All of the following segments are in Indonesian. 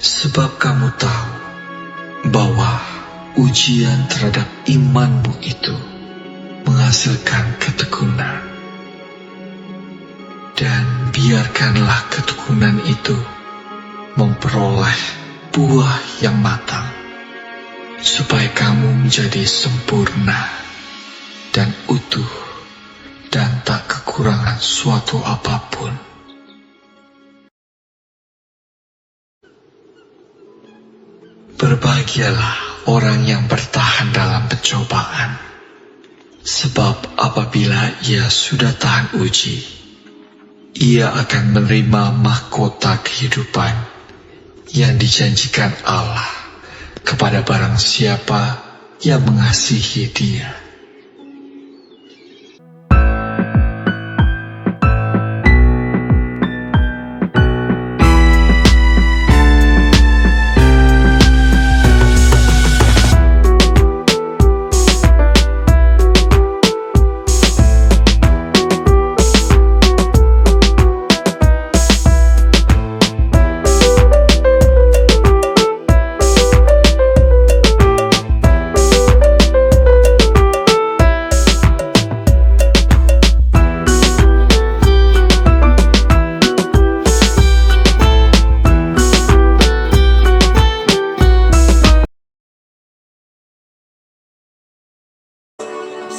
Sebab kamu tahu bahwa ujian terhadap imanmu itu menghasilkan ketekunan. Dan biarkanlah ketekunan itu memperoleh buah yang matang, supaya kamu menjadi sempurna dan utuh dan tak kekurangan suatu apapun. Berbahagialah orang yang bertahan dalam pencobaan, sebab apabila ia sudah tahan uji, ia akan menerima mahkota kehidupan yang dijanjikan Allah kepada barang siapa yang mengasihi Dia.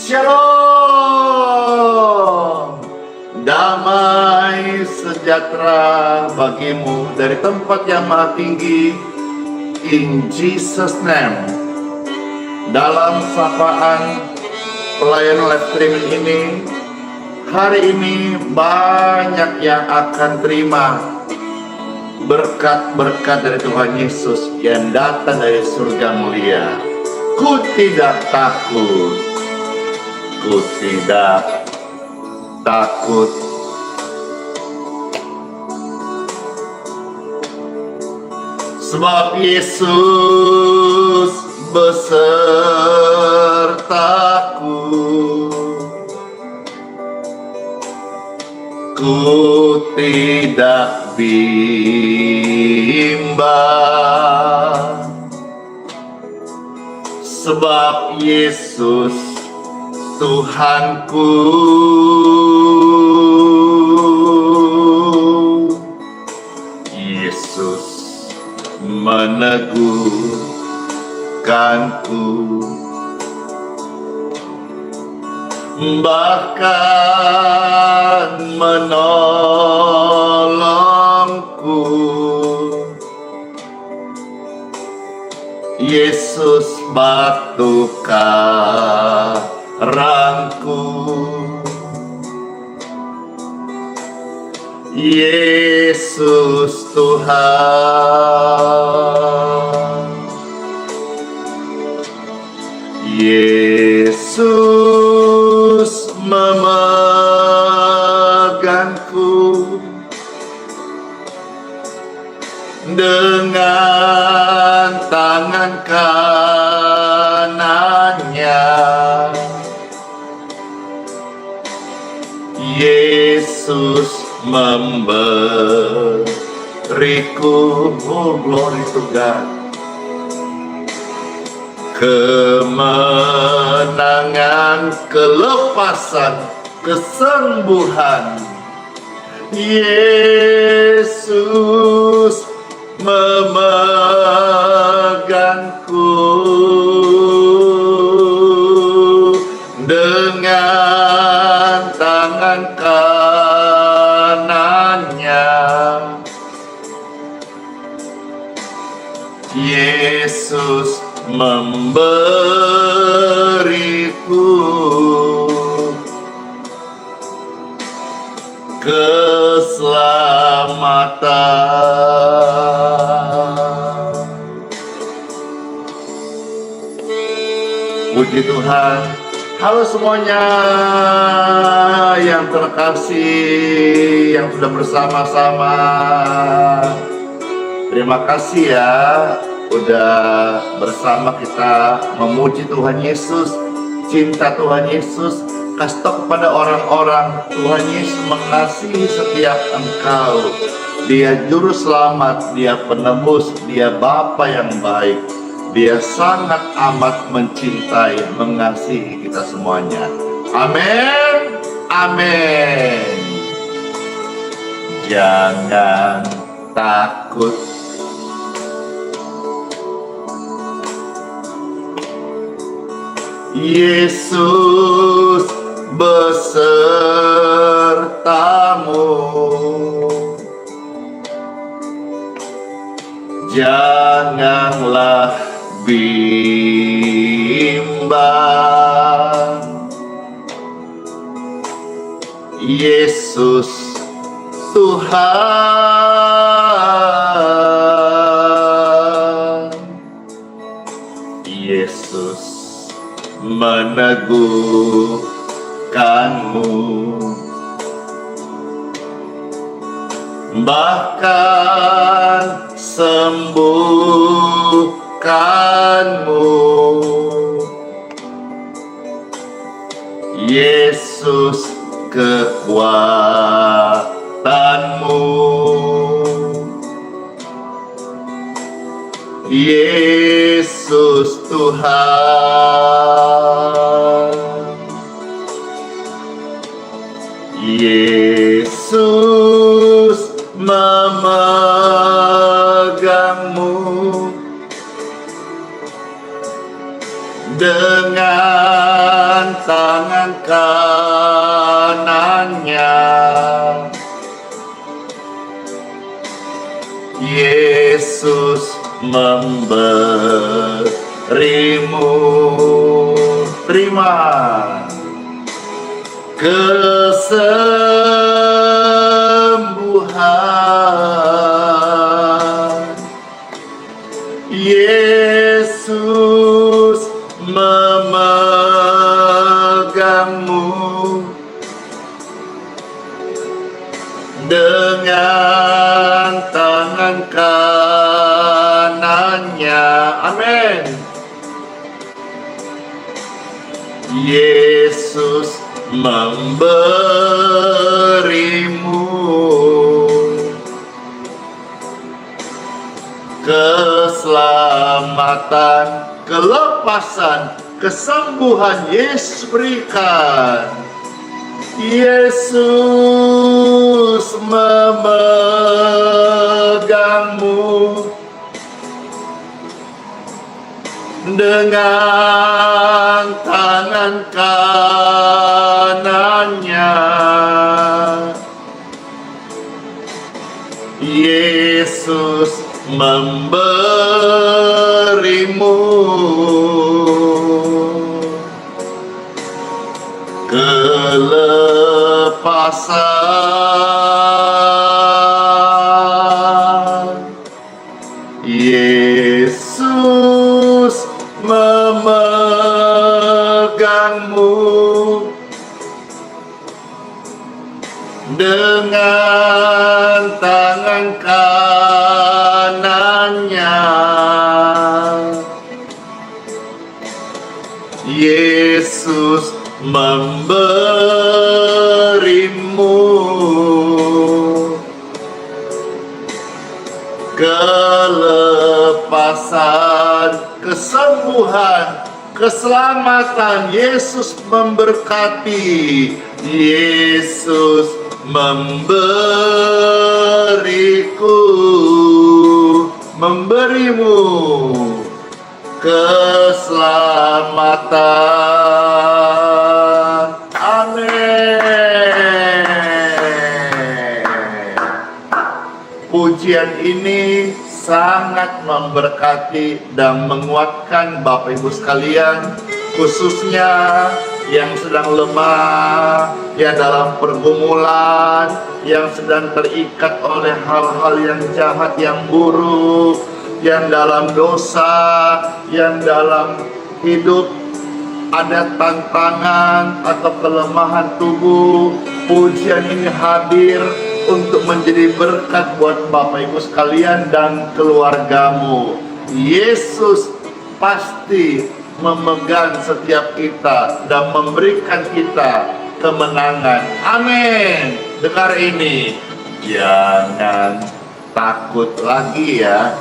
Shalom, damai sejahtera bagimu dari tempat yang maha tinggi, in Jesus name. Dalam sapaan pelayanan live streaming ini, hari ini banyak yang akan terima berkat-berkat dari Tuhan Yesus yang datang dari surga mulia. Ku tidak takut, ku tidak takut. Sebab Yesus besertaku. Ku tidak bimbang, sebab Yesus Tuhanku. Yesus meneguhkanku, bahkan menolongku. Yesus batu karangku, Yesus Tuhan. Yesus memegangku dengan tangan kanannya. Yesus memberiku, oh glory to God, kemenangan, kelepasan, kesembuhan. Yesus memegangku dengan tangan kanannya. Yesus memberiku keselamatan. Puji Tuhan. Halo semuanya yang terkasih, yang sudah bersama-sama. Terima kasih ya udah bersama kita memuji Tuhan Yesus, cinta Tuhan Yesus. Kasih tahu kepada orang-orang, Tuhan Yesus mengasihi setiap engkau. Dia juru selamat, dia penebus, dia Bapa yang baik. Dia sangat amat mencintai, mengasihi kita semuanya. Amin, amin. Jangan takut. Yesus besertamu. Janganlah bimbang. Yesus Tuhan. Yesus meneguhkanmu, bahkan sembuhkanmu. Yesus kekuatanmu. Yesus Tuhan. Yesus memegangmu dengan tangan kanannya. Yesus memberimu, terima, kesembuhan. Yesus memegangmu dengan tangan kanannya. Amin. Yesus memberimu keselamatan, kelepasan, kesembuhan. Yesus berikan. Yesus memegangmu dengan tangan kanannya. Yesus memberimu kelepasan. Yesus memegangmu dengan tangan kanannya. Yesus memberimu kelepasan, kesembuhan, keselamatan. Yesus memberkati. Yesus memberimu keselamatan. Amin. Pujian ini sangat memberkati dan menguatkan Bapak Ibu sekalian, khususnya yang sedang lemah, yang dalam pergumulan, yang sedang terikat oleh hal-hal yang jahat, yang buruk, yang dalam dosa, yang dalam hidup ada tantangan atau kelemahan tubuh. Pujian ini hadir untuk menjadi berkat buat Bapak Ibu sekalian dan keluargamu. Yesus pasti memegang setiap kita dan memberikan kita kemenangan. Amin. Dengar ini, jangan takut lagi ya.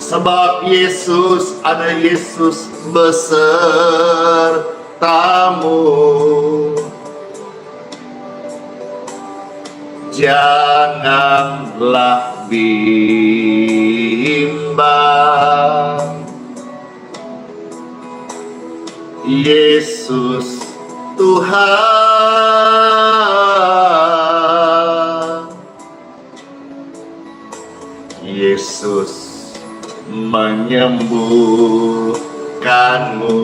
Sebab Yesus, ada Yesus besertamu. Janganlah bimbang. Yesus Tuhan. Yesus menyembuhkanmu,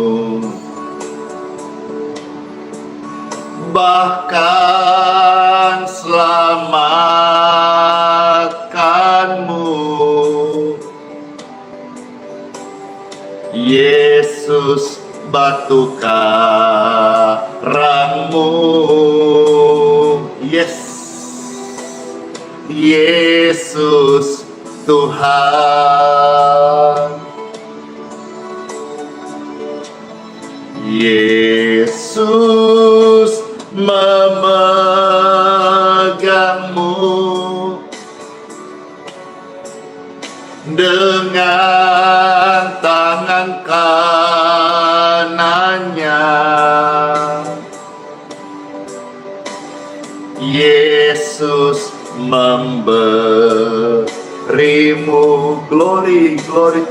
bahkan selamatkanmu. Yesus batu karangmu. Yes, Yesus Tuhan. Yesus memegangmu dengan tangan kanannya. Yesus memberimu glory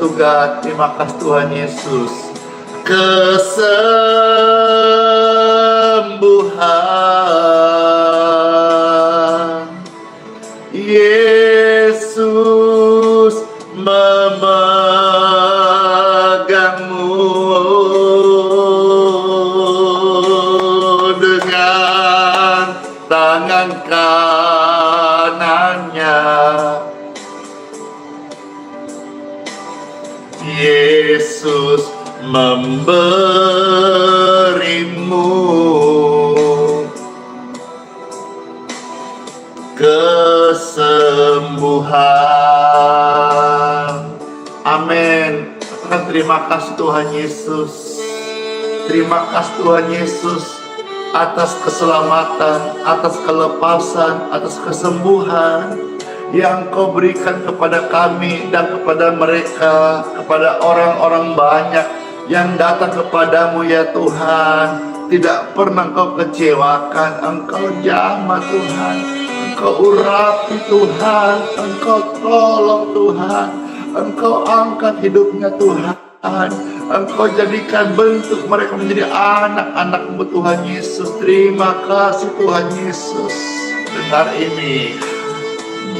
to God. Terima kasih Tuhan Yesus. Kesembuhan. Yesus memegangmu dengan tangan kanannya. Yesus memberimu kesembuhan. Amin. Katakan terima kasih Tuhan Yesus. Terima kasih Tuhan Yesus atas keselamatan, atas kelepasan, atas kesembuhan yang Kau berikan kepada kami dan kepada mereka, kepada orang-orang banyak yang datang kepadamu ya Tuhan. Tidak pernah Kau kecewakan. Engkau jamah Tuhan, Engkau urapi Tuhan, Engkau tolong Tuhan, Engkau angkat hidupnya Tuhan, Engkau jadikan bentuk mereka menjadi anak-anak-Mu Tuhan Yesus. Terima kasih Tuhan Yesus. Dengar ini,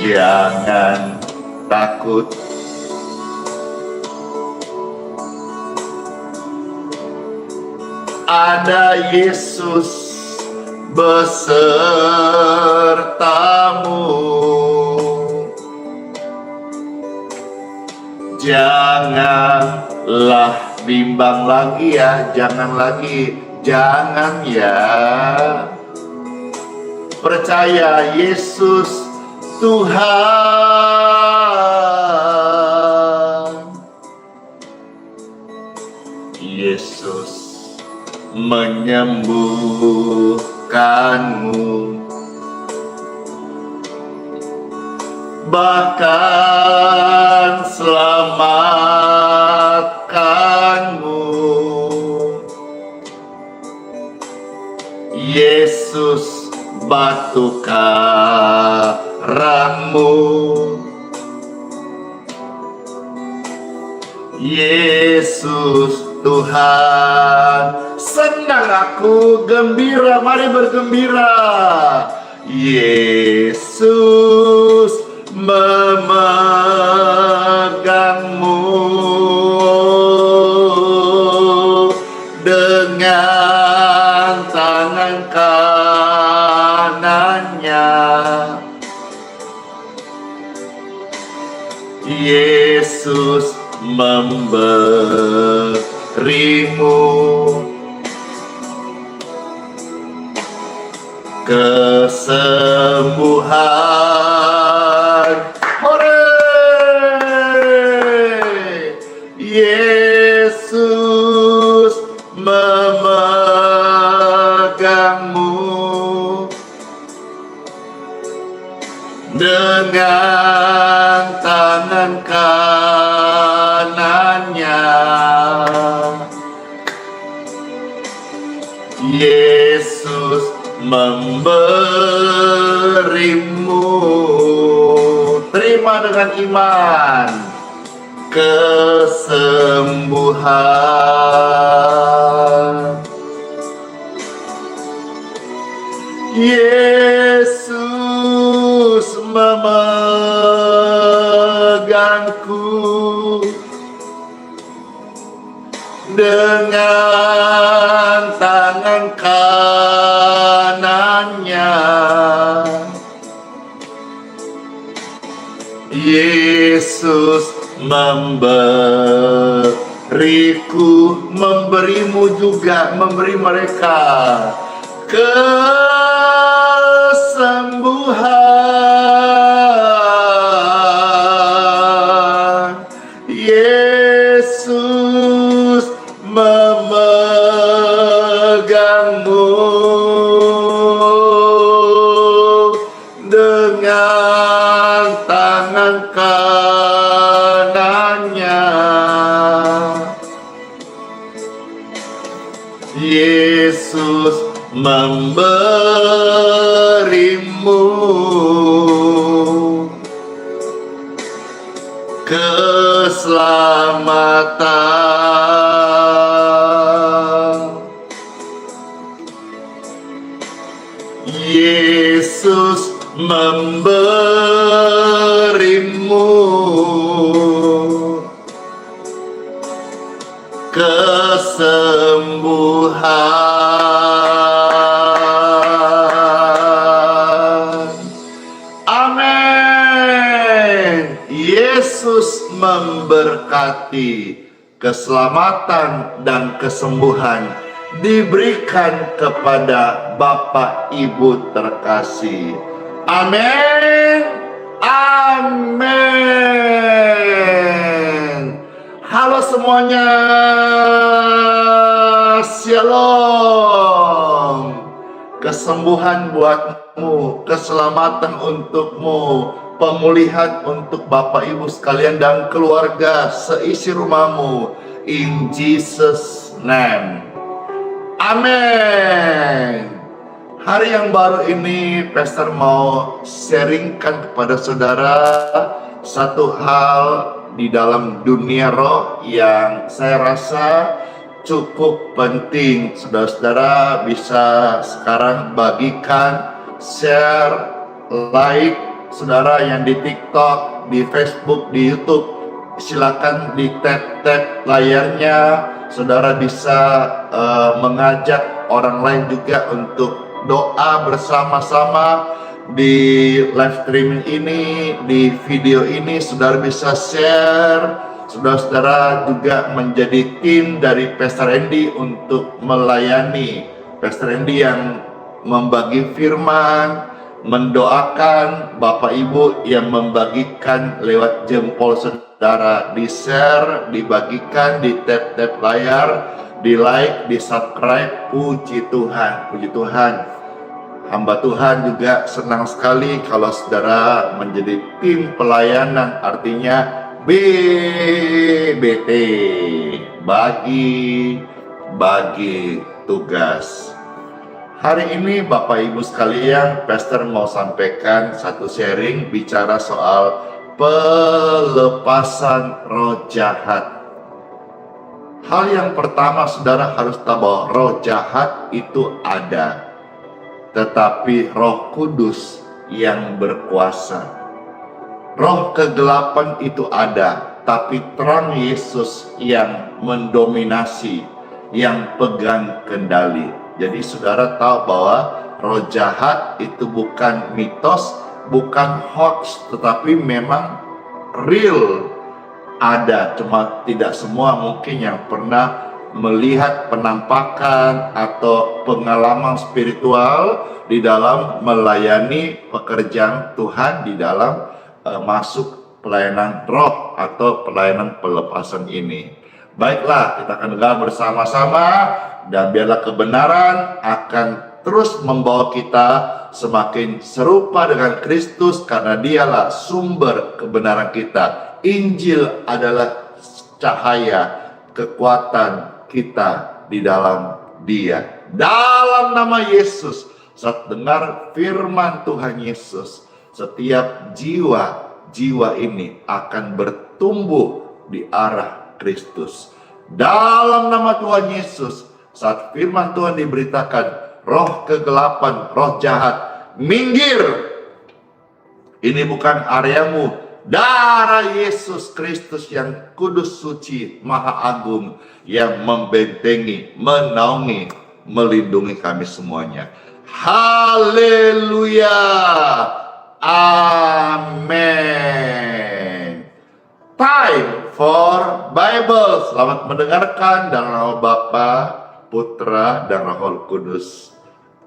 jangan takut. Ada Yesus besertamu. Janganlah bimbang lagi ya, jangan lagi, jangan ya. Percaya Yesus Tuhan. Yesus menyembuhkanmu, bahkan selamatkanmu. Yesus batu karangmu. Yesus Tuhan. Senang aku, gembira, mari bergembira. Yesus memegangmu dengan tangan kanannya. Yesus memberimu kesembuhan. dengan tangan kanannya. Yesus memberimu, terima dengan iman, kesembuhan. Yesus memegangku dengan tangan kanannya. Yesus memberimu juga, memberi mereka kesembuhan. Yesus memegangmu dengan tangan kanannya. Yesus memberimu keselamatan. Yesus memberimu kesembuhan. Amin. Yesus memberkati. Keselamatan dan kesembuhan diberikan kepada Bapak Ibu terkasih. Amin. Amin. Halo semuanya. Shalom. Kesembuhan buatmu, keselamatan untukmu, pemulihan untuk Bapak Ibu sekalian dan keluarga seisi rumahmu. In Jesus name. Amin. Hari yang baru ini Pastor mau sharingkan kepada saudara satu hal di dalam dunia roh yang saya rasa cukup penting. Saudara-saudara bisa sekarang bagikan, share, like. Saudara yang di TikTok, di Facebook, di YouTube, silakan di tap layarnya. Saudara bisa mengajak orang lain juga untuk doa bersama-sama di live streaming ini, di video ini. Saudara bisa share. Saudara-saudara juga menjadi tim dari Pastor Andy untuk melayani. Pastor Andy yang membagi firman, mendoakan, Bapak Ibu yang membagikan lewat jempol saudara, di share, dibagikan, di tap layar, di like, di subscribe. Puji Tuhan, puji Tuhan. Hamba Tuhan juga senang sekali kalau saudara menjadi tim pelayanan, artinya BBT, bagi tugas. Hari ini Bapak Ibu sekalian, Pastor mau sampaikan satu sharing bicara soal pelepasan roh jahat. Hal yang pertama saudara harus tahu bahwa roh jahat itu ada, tetapi Roh Kudus yang berkuasa. Roh kegelapan itu ada, tapi terang Yesus yang mendominasi, yang pegang kendali. Jadi saudara tahu bahwa roh jahat itu bukan mitos, bukan hoax, tetapi memang real ada. Cuma tidak semua mungkin yang pernah melihat penampakan atau pengalaman spiritual di dalam melayani pekerjaan Tuhan, di dalam masuk pelayanan roh atau pelayanan pelepasan ini. Baiklah, kita akan dengar bersama-sama, dan biarlah kebenaran akan terus membawa kita semakin serupa dengan Kristus karena dialah sumber kebenaran kita. Injil adalah cahaya kekuatan kita di dalam Dia. Dalam nama Yesus, saat dengar firman Tuhan Yesus, setiap jiwa ini akan bertumbuh di arah Kristus. Dalam nama Tuhan Yesus, saat firman Tuhan diberitakan, roh kegelapan, roh jahat, minggir. Ini bukan areamu. Darah Yesus Kristus yang kudus, suci, maha agung, yang membentengi, menaungi, melindungi kami semuanya. Haleluya. Amin. Time for Bible. Selamat mendengarkan dalam nama Bapa, Putra, dan Roh Kudus.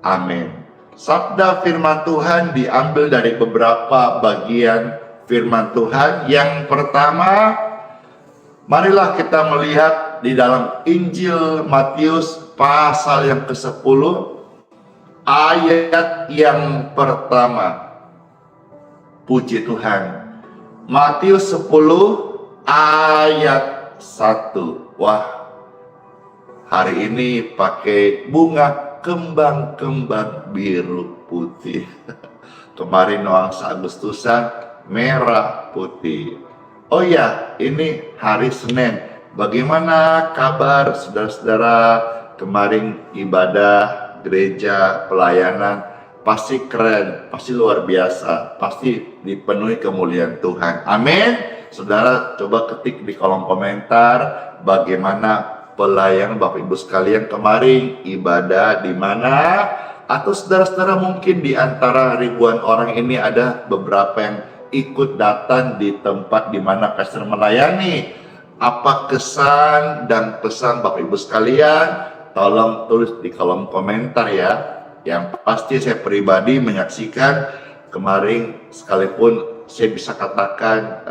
Amin. Sabda firman Tuhan diambil dari beberapa bagian firman Tuhan. Yang pertama, marilah kita melihat di dalam Injil Matius pasal yang ke-10, ayat yang pertama. Puji Tuhan. Matius 10 ayat 1. Wah, hari ini pakai bunga kembang-kembang biru putih. Kemarin nuansa Agustusan merah putih. Oh ya, ini hari Senin. Bagaimana kabar saudara-saudara? Kemarin ibadah gereja, pelayanan pasti keren, pasti luar biasa, pasti dipenuhi kemuliaan Tuhan. Amin. Saudara coba ketik di kolom komentar bagaimana pelayanan Bapak Ibu sekalian kemarin, ibadah di mana? Atau saudara-saudara mungkin di antara ribuan orang ini ada beberapa yang ikut datang di tempat di mana pastor melayani. Apa kesan dan pesan Bapak Ibu sekalian? Tolong tulis di kolom komentar ya. Yang pasti saya pribadi menyaksikan kemarin, sekalipun saya bisa katakan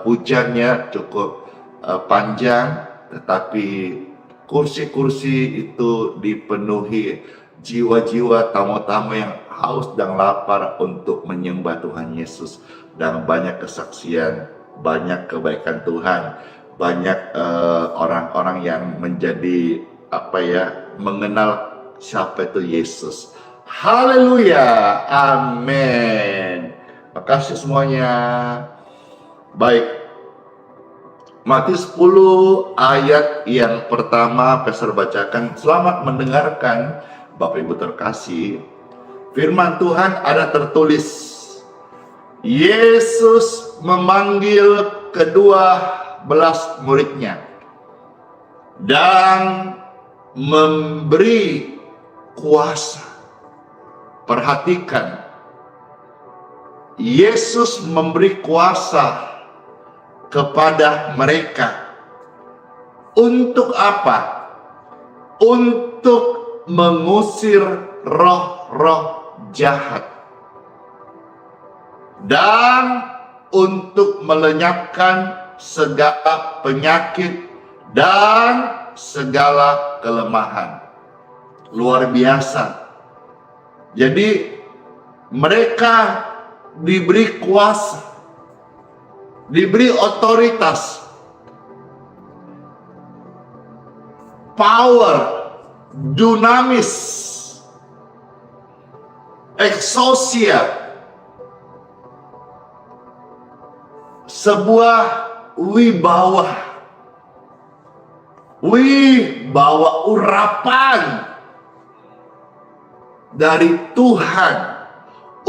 hujannya cukup panjang, tetapi kursi-kursi itu dipenuhi jiwa-jiwa tamu-tamu yang haus dan lapar untuk menyembah Tuhan Yesus. Dan banyak kesaksian, banyak kebaikan Tuhan, banyak orang-orang yang menjadi mengenal siapa itu Yesus. Haleluya, amin. Makasih semuanya. Baik, Matius 10 ayat yang pertama pastor bacakan. Selamat mendengarkan Bapak Ibu terkasih. Firman Tuhan ada tertulis, Yesus memanggil ke-12 muridnya dan memberi kuasa. Perhatikan, Yesus memberi kuasa kepada mereka. Untuk apa? Untuk mengusir roh-roh jahat dan untuk melenyapkan segala penyakit dan segala kelemahan. Luar biasa. Jadi mereka diberi kuasa, diberi otoritas, power, dunamis, exousia, sebuah wibawa urapan dari Tuhan.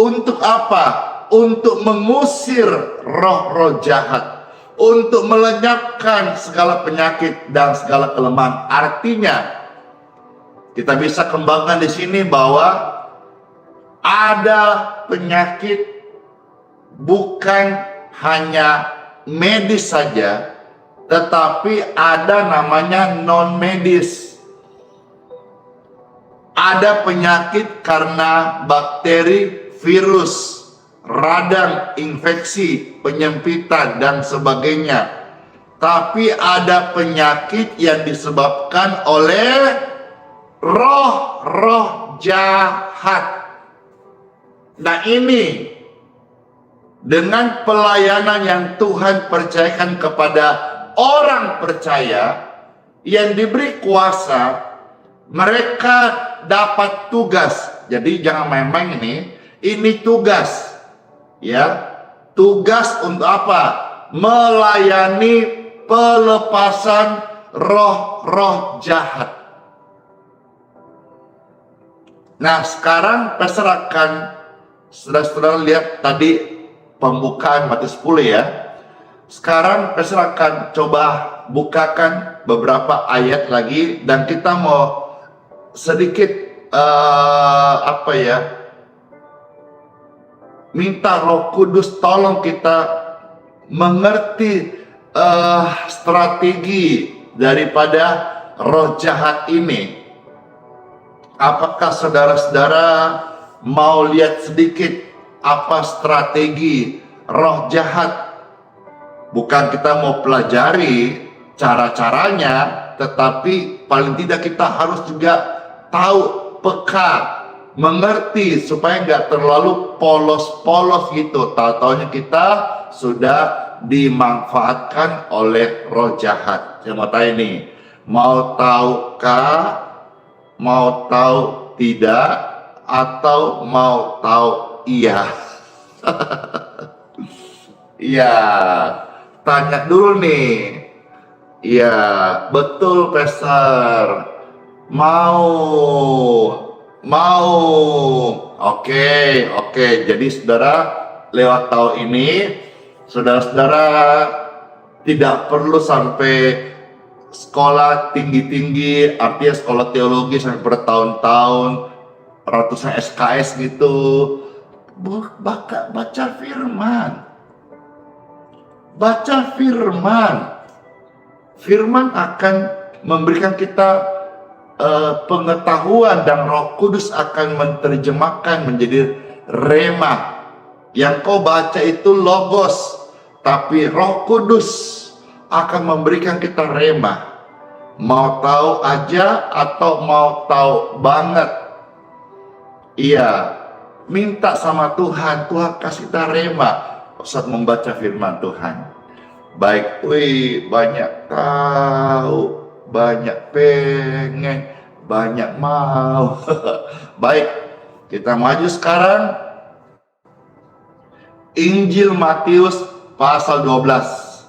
Untuk apa? Untuk mengusir roh-roh jahat, untuk melenyapkan segala penyakit dan segala kelemahan. Artinya, kita bisa kembangkan di sini bahwa ada penyakit bukan hanya medis saja, tetapi ada namanya non-medis. Ada penyakit karena bakteri, virus, radang, infeksi, penyempitan, dan sebagainya. Tapi ada penyakit yang disebabkan oleh roh-roh jahat. Nah ini, dengan pelayanan yang Tuhan percayakan kepada orang percaya yang diberi kuasa, mereka dapat tugas. Jadi jangan main-main ini tugas. Ya, tugas untuk apa? Melayani pelepasan roh-roh jahat. Nah, sekarang perserahkan, saudara-saudara lihat tadi pembukaan Matius 10 ya. Sekarang perserahkan, coba bukakan beberapa ayat lagi dan kita mau sedikit minta Roh Kudus tolong kita mengerti strategi daripada roh jahat ini. Apakah saudara-saudara mau lihat sedikit apa strategi roh jahat? Bukan kita mau pelajari cara-caranya, tetapi paling tidak kita harus juga tahu, peka, mengerti supaya nggak terlalu polos-polos gitu. Tahu-taunya kita sudah dimanfaatkan oleh roh jahat. Saya mau tanya nih, mau tahukah? Mau tahu tidak? Atau mau tahu iya? Iya, tanya dulu nih. Iya, betul Pastor. Mau. Oke. Jadi saudara lewat tahun ini, saudara-saudara tidak perlu sampai sekolah tinggi-tinggi, artinya sekolah teologi sampai bertahun-tahun, ratusan SKS gitu. Baca firman. Baca firman. Firman akan memberikan kita pengetahuan dan Roh Kudus akan menerjemahkan menjadi rema. Yang kau baca itu logos, tapi Roh Kudus akan memberikan kita rema. Mau tahu aja atau mau tahu banget? Iya, minta sama Tuhan, Tuhan kasih kita rema saat membaca firman Tuhan. Baik, banyak tahu, banyak pengen, banyak mau. Baik, kita maju sekarang. Injil Matius pasal 12.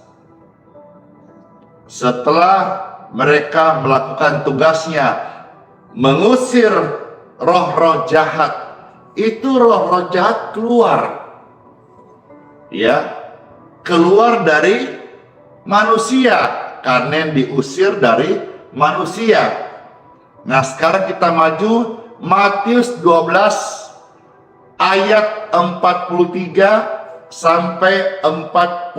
Setelah mereka melakukan tugasnya, mengusir roh-roh jahat, itu roh-roh jahat keluar. Ya, keluar dari manusia karena yang diusir dari manusia. Nah, sekarang kita maju Matius 12 ayat 43 sampai 45.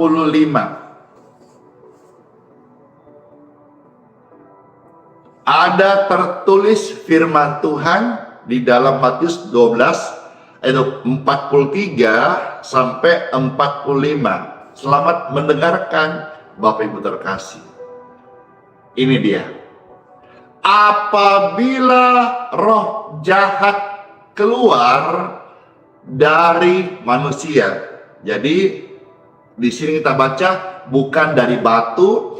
Ada tertulis firman Tuhan di dalam Matius 12 ayat 43 sampai 45. Selamat mendengarkan Bapak Ibu terkasih. Ini dia. Apabila roh jahat keluar dari manusia. Jadi di sini kita baca bukan dari batu,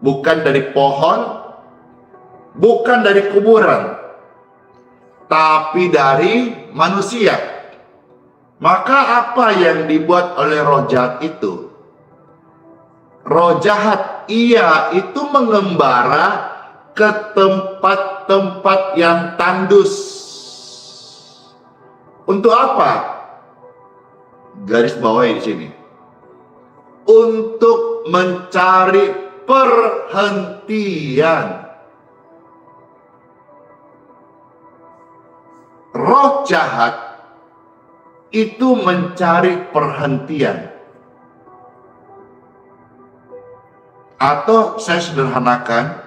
bukan dari pohon, bukan dari kuburan, tapi dari manusia. Maka apa yang dibuat oleh roh jahat itu? Roh jahat, ia itu mengembara ke tempat-tempat yang tandus. Untuk apa? Garis bawahi di sini. Untuk mencari perhentian. Roh jahat itu mencari perhentian. Atau saya sederhanakan,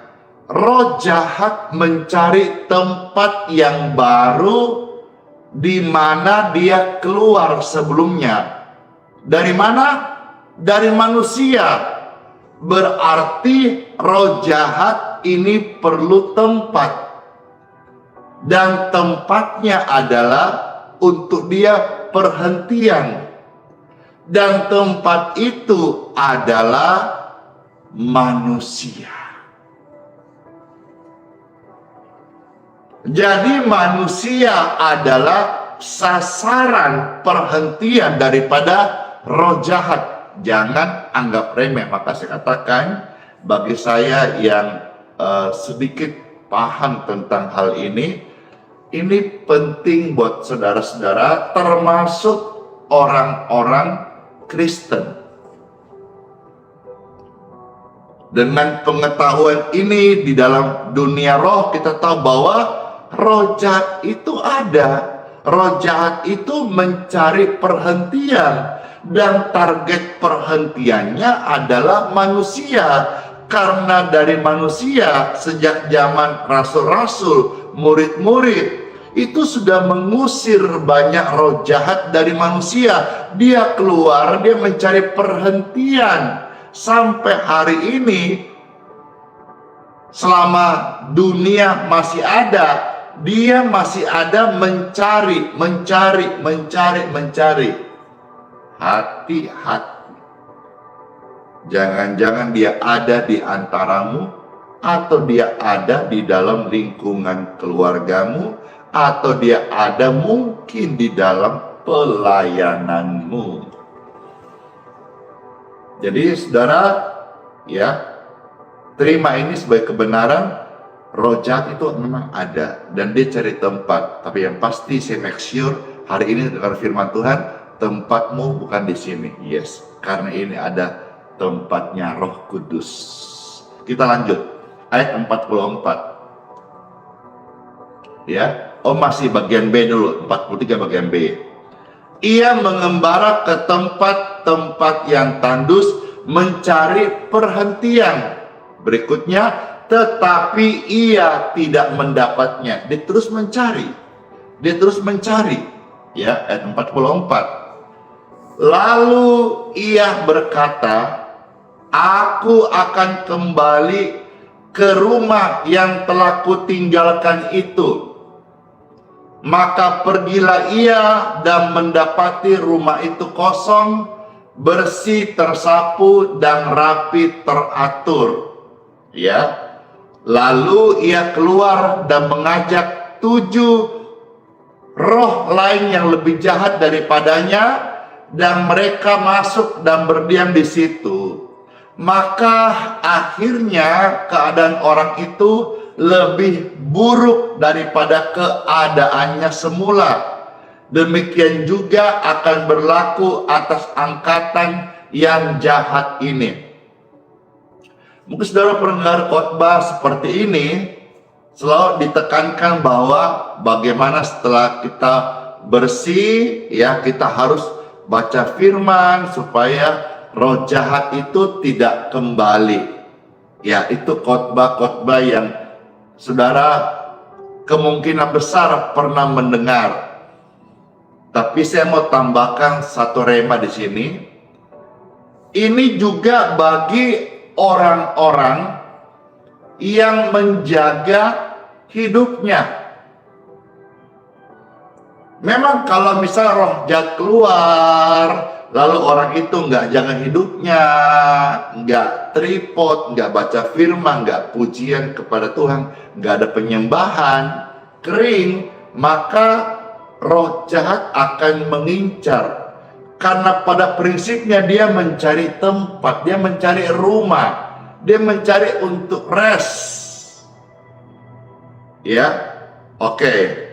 roh jahat mencari tempat yang baru di mana dia keluar sebelumnya. Dari mana? Dari manusia. Berarti roh jahat ini perlu tempat. dan tempatnya adalah untuk dia perhentian, dan tempat itu adalah manusia. Jadi manusia adalah sasaran perhentian daripada roh jahat. Jangan anggap remeh. Maka saya katakan, bagi saya yang sedikit paham tentang hal ini penting buat saudara-saudara, termasuk orang-orang Kristen. Dengan pengetahuan ini di dalam dunia roh, kita tahu bahwa roh jahat itu ada. Roh jahat itu mencari perhentian, dan target perhentiannya adalah manusia. Karena dari manusia, sejak zaman rasul-rasul, murid-murid, itu sudah mengusir banyak roh jahat dari manusia. Dia keluar, dia mencari perhentian. Sampai hari ini, selama dunia masih ada, dia masih ada mencari. Hati-hati. Jangan-jangan dia ada di antaramu, atau dia ada di dalam lingkungan keluargamu, atau dia ada mungkin di dalam pelayananmu. Jadi saudara, ya, terima ini sebagai kebenaran. Roh jahat itu memang ada, dan dia cari tempat. Tapi yang pasti saya make sure hari ini dengan firman Tuhan, tempatmu bukan di sini. Yes, karena ini ada tempatnya Roh Kudus. Kita lanjut ayat 44. Ya, masih bagian B dulu, 43 bagian B. Ia mengembara ke tempat-tempat yang tandus mencari perhentian. Berikutnya, tetapi ia tidak mendapatnya. Dia terus mencari. Ya, ayat 44. Lalu ia berkata, aku akan kembali ke rumah yang telah kutinggalkan itu. Maka pergilah ia dan mendapati rumah itu kosong, bersih, tersapu, dan rapi teratur. Ya, lalu ia keluar dan mengajak 7 roh lain yang lebih jahat daripadanya, dan mereka masuk dan berdiam di situ. Maka akhirnya keadaan orang itu lebih buruk daripada keadaannya semula. Demikian juga akan berlaku atas angkatan yang jahat ini. Mungkin saudara pendengar khotbah seperti ini selalu ditekankan bahwa bagaimana setelah kita bersih, ya, kita harus baca firman supaya roh jahat itu tidak kembali. Ya, itu khotbah-khotbah yang saudara kemungkinan besar pernah mendengar. Tapi saya mau tambahkan satu rema di sini. Ini juga bagi orang-orang yang menjaga hidupnya. Memang kalau misal roh jahat keluar, lalu orang itu nggak jaga hidupnya, nggak tripod, nggak baca firman, nggak pujian kepada Tuhan, nggak ada penyembahan, kering, maka roh jahat akan mengincar. Karena pada prinsipnya dia mencari tempat, dia mencari rumah, dia mencari untuk rest. Ya, oke.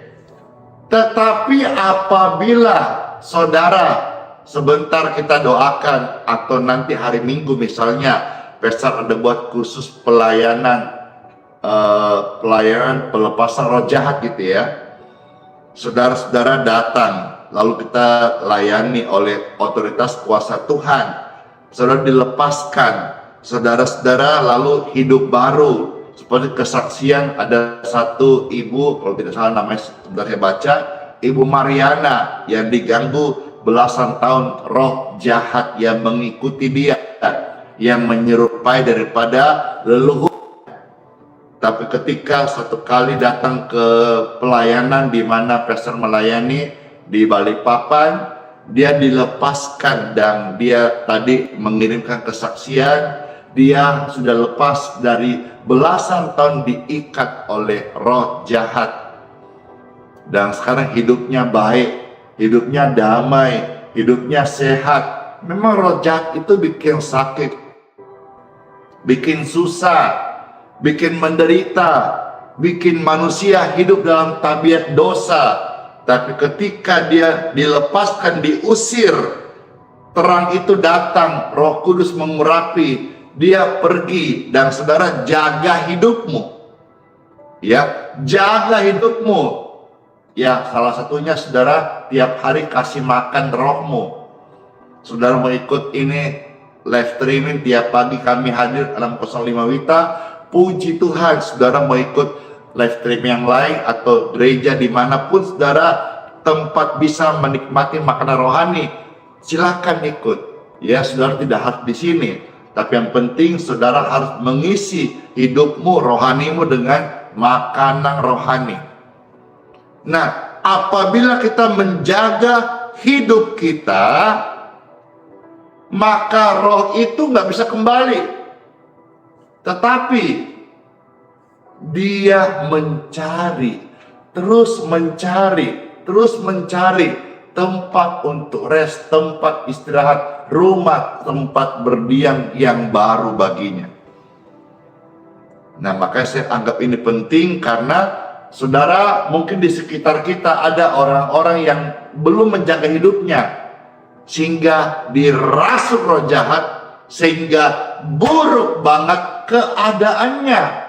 Tetapi apabila saudara, sebentar kita doakan, atau nanti hari Minggu misalnya, Pastor ada buat khusus pelayanan pelepasan roh jahat gitu ya. Saudara-saudara datang, lalu kita layani oleh otoritas kuasa Tuhan. Saudara dilepaskan, saudara-saudara lalu hidup baru. Seperti kesaksian ada satu ibu, kalau tidak salah namanya sebentar saya baca, Ibu Mariana, yang diganggu belasan tahun roh jahat yang mengikuti dia, yang menyerupai daripada leluhur. Tapi ketika satu kali datang ke pelayanan di mana pastor melayani di Balikpapan, dia dilepaskan dan dia tadi mengirimkan kesaksian. Dia sudah lepas dari belasan tahun diikat oleh roh jahat. Dan sekarang hidupnya baik, hidupnya damai, hidupnya sehat. Memang roh jahat itu bikin sakit, bikin susah, bikin menderita, bikin manusia hidup dalam tabiat dosa. Tapi ketika dia dilepaskan, diusir, terang itu datang, Roh Kudus mengurapi, dia pergi. Dan saudara, jaga hidupmu. Ya, jaga hidupmu. Ya, salah satunya saudara, tiap hari kasih makan rohmu. Saudara mau ikut ini live streaming tiap pagi kami hadir dalam 05 Wita. Puji Tuhan, saudara mau ikut live stream yang lain atau gereja dimanapun saudara tempat bisa menikmati makanan rohani, silakan ikut. Ya, saudara tidak harus di sini, tapi yang penting saudara harus mengisi hidupmu, rohanimu dengan makanan rohani. Nah, apabila kita menjaga hidup kita, maka roh itu nggak bisa kembali. Tetapi dia mencari, terus mencari tempat untuk rest, tempat istirahat, rumah, tempat berdiam yang baru baginya. Nah, makanya saya anggap ini penting karena saudara, mungkin di sekitar kita ada orang-orang yang belum menjaga hidupnya, sehingga dirasuk roh jahat, sehingga buruk banget keadaannya.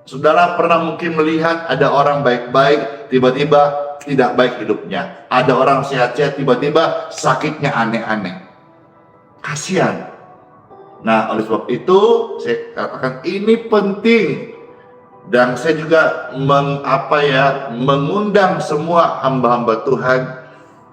Saudara pernah mungkin melihat ada orang baik-baik, tiba-tiba tidak baik hidupnya. Ada orang sehat-sehat, tiba-tiba sakitnya aneh-aneh. Kasihan. Nah, oleh sebab itu, saya katakan ini penting. Dan saya juga mengundang semua hamba-hamba Tuhan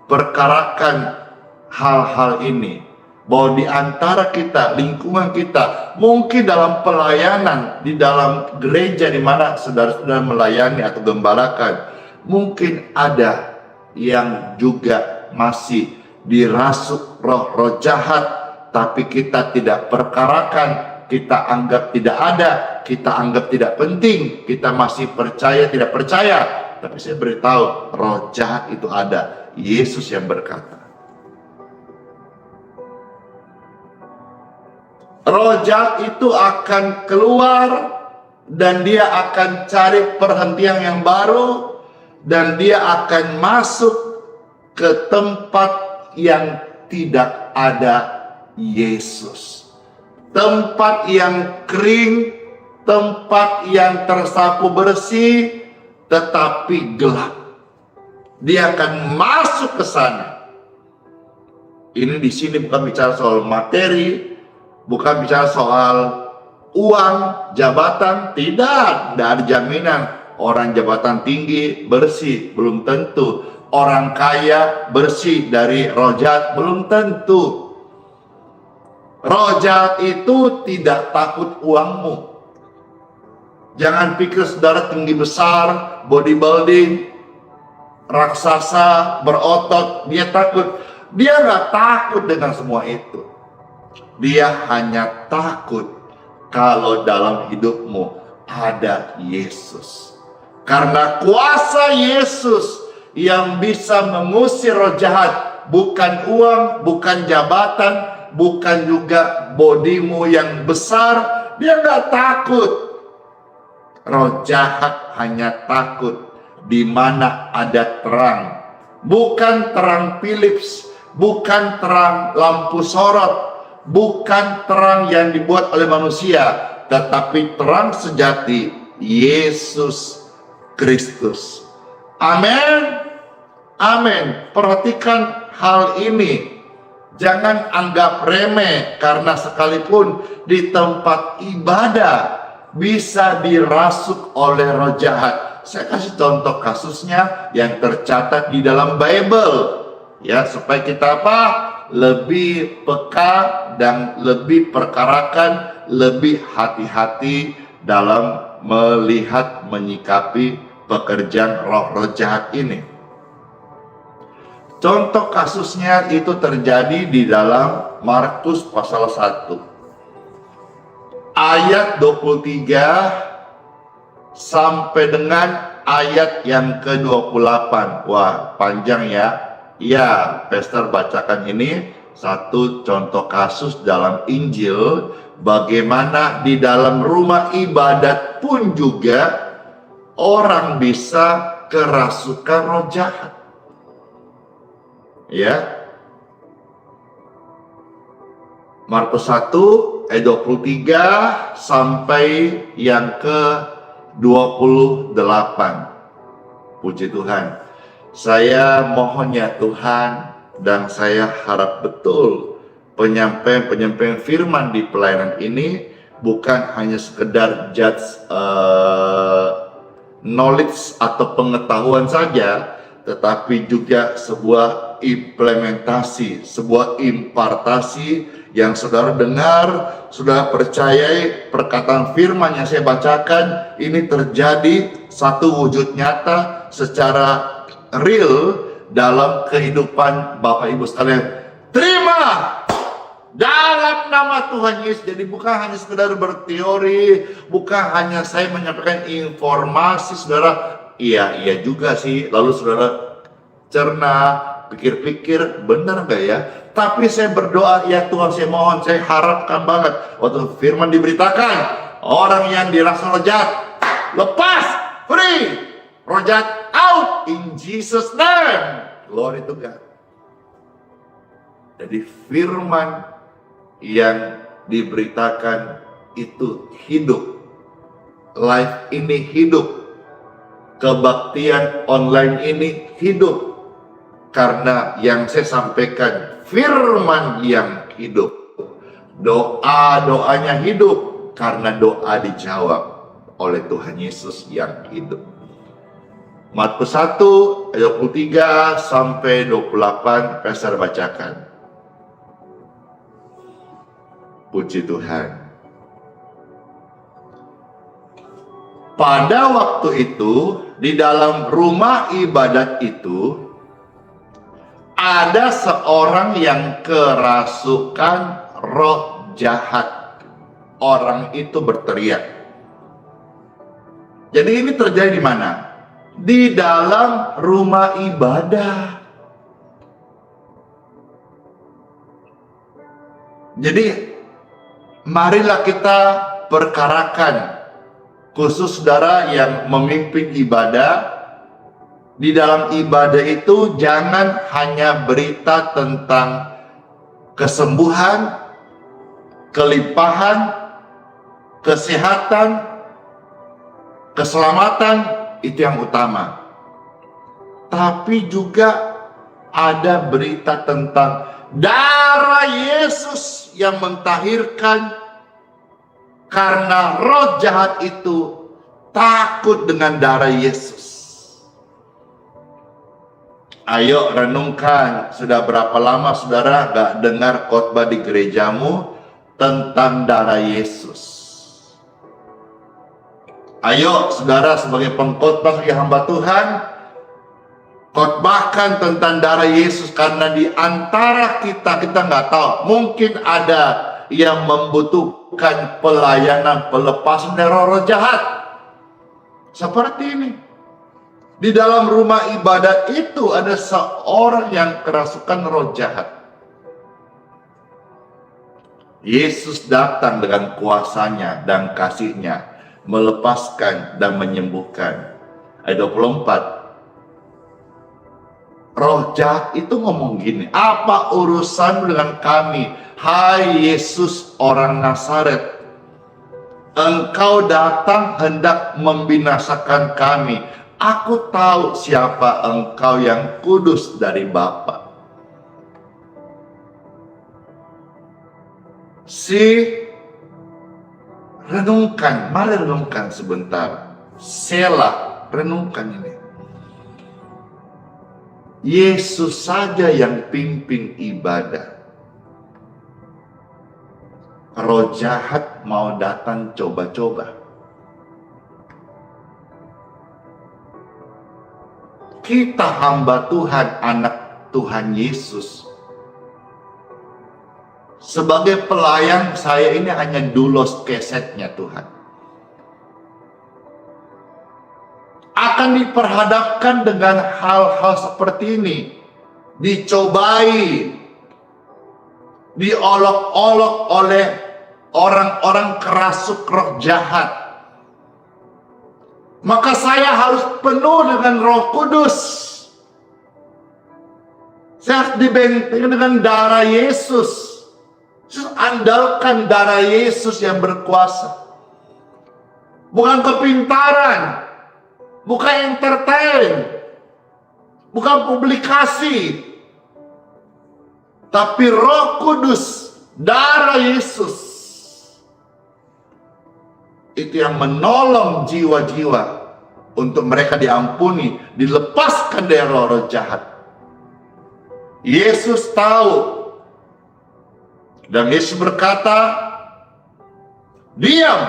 perkarakan hal-hal ini, bahwa di antara kita, lingkungan kita, mungkin dalam pelayanan di dalam gereja di mana saudara-saudara melayani atau gembalakan, mungkin ada yang juga masih dirasuk roh-roh jahat, tapi kita tidak perkarakan, kita anggap tidak ada, kita anggap tidak penting, kita masih percaya tidak percaya. Tapi saya beritahu, roh jahat itu ada. Yesus yang berkata, roh jahat itu akan keluar dan dia akan cari perhentian yang baru, dan dia akan masuk ke tempat yang tidak ada Yesus. Tempat yang kering, tempat yang tersapu bersih, tetapi gelap. Dia akan masuk ke sana. Ini di sini bukan bicara soal materi, bukan bicara soal uang, jabatan, tidak ada jaminan. Orang jabatan tinggi bersih, belum tentu. Orang kaya bersih dari roh jahat, belum tentu. Roh jahat itu tidak takut uangmu. Jangan pikir saudara tinggi besar, bodybuilding, raksasa, berotot, dia takut. Dia nggak takut dengan semua itu. Dia hanya takut kalau dalam hidupmu ada Yesus. Karena kuasa Yesus yang bisa mengusir roh jahat, bukan uang, bukan jabatan, bukan juga bodimu yang besar. Dia nggak takut. Roh jahat hanya takut di mana ada terang. Bukan terang Philips, bukan terang lampu sorot, bukan terang yang dibuat oleh manusia, tetapi terang sejati Yesus Kristus. Amin. Amin. Perhatikan hal ini. Jangan anggap remeh, karena sekalipun di tempat ibadah bisa dirasuk oleh roh jahat. Saya kasih contoh kasusnya yang tercatat di dalam Bible, ya, supaya kita apa? Lebih peka dan lebih perkarakan, lebih hati-hati dalam melihat, menyikapi pekerjaan roh-roh jahat ini. Contoh kasusnya itu terjadi di dalam Markus pasal 1 ayat 23 sampai dengan ayat yang ke-28. Wah, panjang ya. Ya, Pastor bacakan ini satu contoh kasus dalam Injil, bagaimana di dalam rumah ibadat pun juga orang bisa kerasukan roh jahat. Ya, Markus 1 ayat 23 sampai yang ke-28. Puji Tuhan. Saya mohon ya Tuhan, dan saya harap betul penyampaian firman di pelayanan ini bukan hanya sekedar knowledge atau pengetahuan saja, tetapi juga sebuah implementasi, sebuah impartasi yang saudara dengar, saudara percayai perkataan firman yang saya bacakan ini terjadi satu wujud nyata secara real dalam kehidupan Bapak Ibu sekalian. Terima dalam nama Tuhan Yesus. Jadi bukan hanya sekedar berteori, bukan hanya saya menyampaikan informasi, saudara. Iya juga sih. Lalu saudara cerna, pikir-pikir benar gak ya? Tapi saya berdoa, ya Tuhan, saya mohon, saya harapkan banget waktu firman diberitakan, orang yang dirasa roh jahat lepas, free, roh jahat out in Jesus name. Glory to God. Jadi firman yang diberitakan itu hidup. Live ini hidup. Kebaktian online ini hidup. Karena yang saya sampaikan firman yang hidup. Doa-doanya hidup karena doa dijawab oleh Tuhan Yesus yang hidup. Markus 1 ayat 23 sampai 28 Pastor bacakan. Puji Tuhan. Pada waktu itu, di dalam rumah ibadat itu, ada seorang yang kerasukan roh jahat. Orang itu berteriak. Jadi ini terjadi di mana? Di dalam rumah ibadah. Jadi marilah kita perkarakan, khusus saudara yang memimpin ibadah. Di dalam ibadah itu jangan hanya berita tentang kesembuhan, kelimpahan, kesehatan, keselamatan, itu yang utama. Tapi juga ada berita tentang darah Yesus yang mentahirkan, karena roh jahat itu takut dengan darah Yesus. Ayo renungkan, sudah berapa lama saudara gak dengar khotbah di gerejamu tentang darah Yesus? Ayo saudara sebagai pengkhotbah, sebagai hamba Tuhan, khotbahkan tentang darah Yesus, karena di antara kita nggak tahu, mungkin ada yang membutuhkan pelayanan pelepasan dari roh jahat. Seperti ini. Di dalam rumah ibadat itu ada seorang yang kerasukan roh jahat. Yesus datang dengan kuasanya dan kasihnya, melepaskan dan menyembuhkan. Ayat 24. Roh jahat itu ngomong gini, apa urusan dengan kami, hai Yesus orang Nazaret? Engkau datang hendak membinasakan kami. Aku tahu siapa engkau yang kudus dari Bapa. Renungkan, mari renungkan sebentar. Selah, renungkan ini. Yesus saja yang pimpin ibadah. Roh jahat mau datang coba-coba. kita hamba Tuhan, anak Tuhan Yesus. Sebagai pelayan, saya ini hanya dulos kesetnya Tuhan. Akan diperhadapkan dengan hal-hal seperti ini. Dicobai, diolok-olok oleh orang-orang kerasuk roh jahat. Maka saya harus penuh dengan Roh Kudus. Saya harus dibenteng dengan darah Yesus. Andalkan darah Yesus yang berkuasa. Bukan kepintaran, bukan entertain, bukan publikasi, tapi Roh Kudus, darah Yesus. Itu yang menolong jiwa-jiwa untuk mereka diampuni, dilepaskan dari roh-roh jahat. Yesus tahu. Dan Yesus berkata, diam.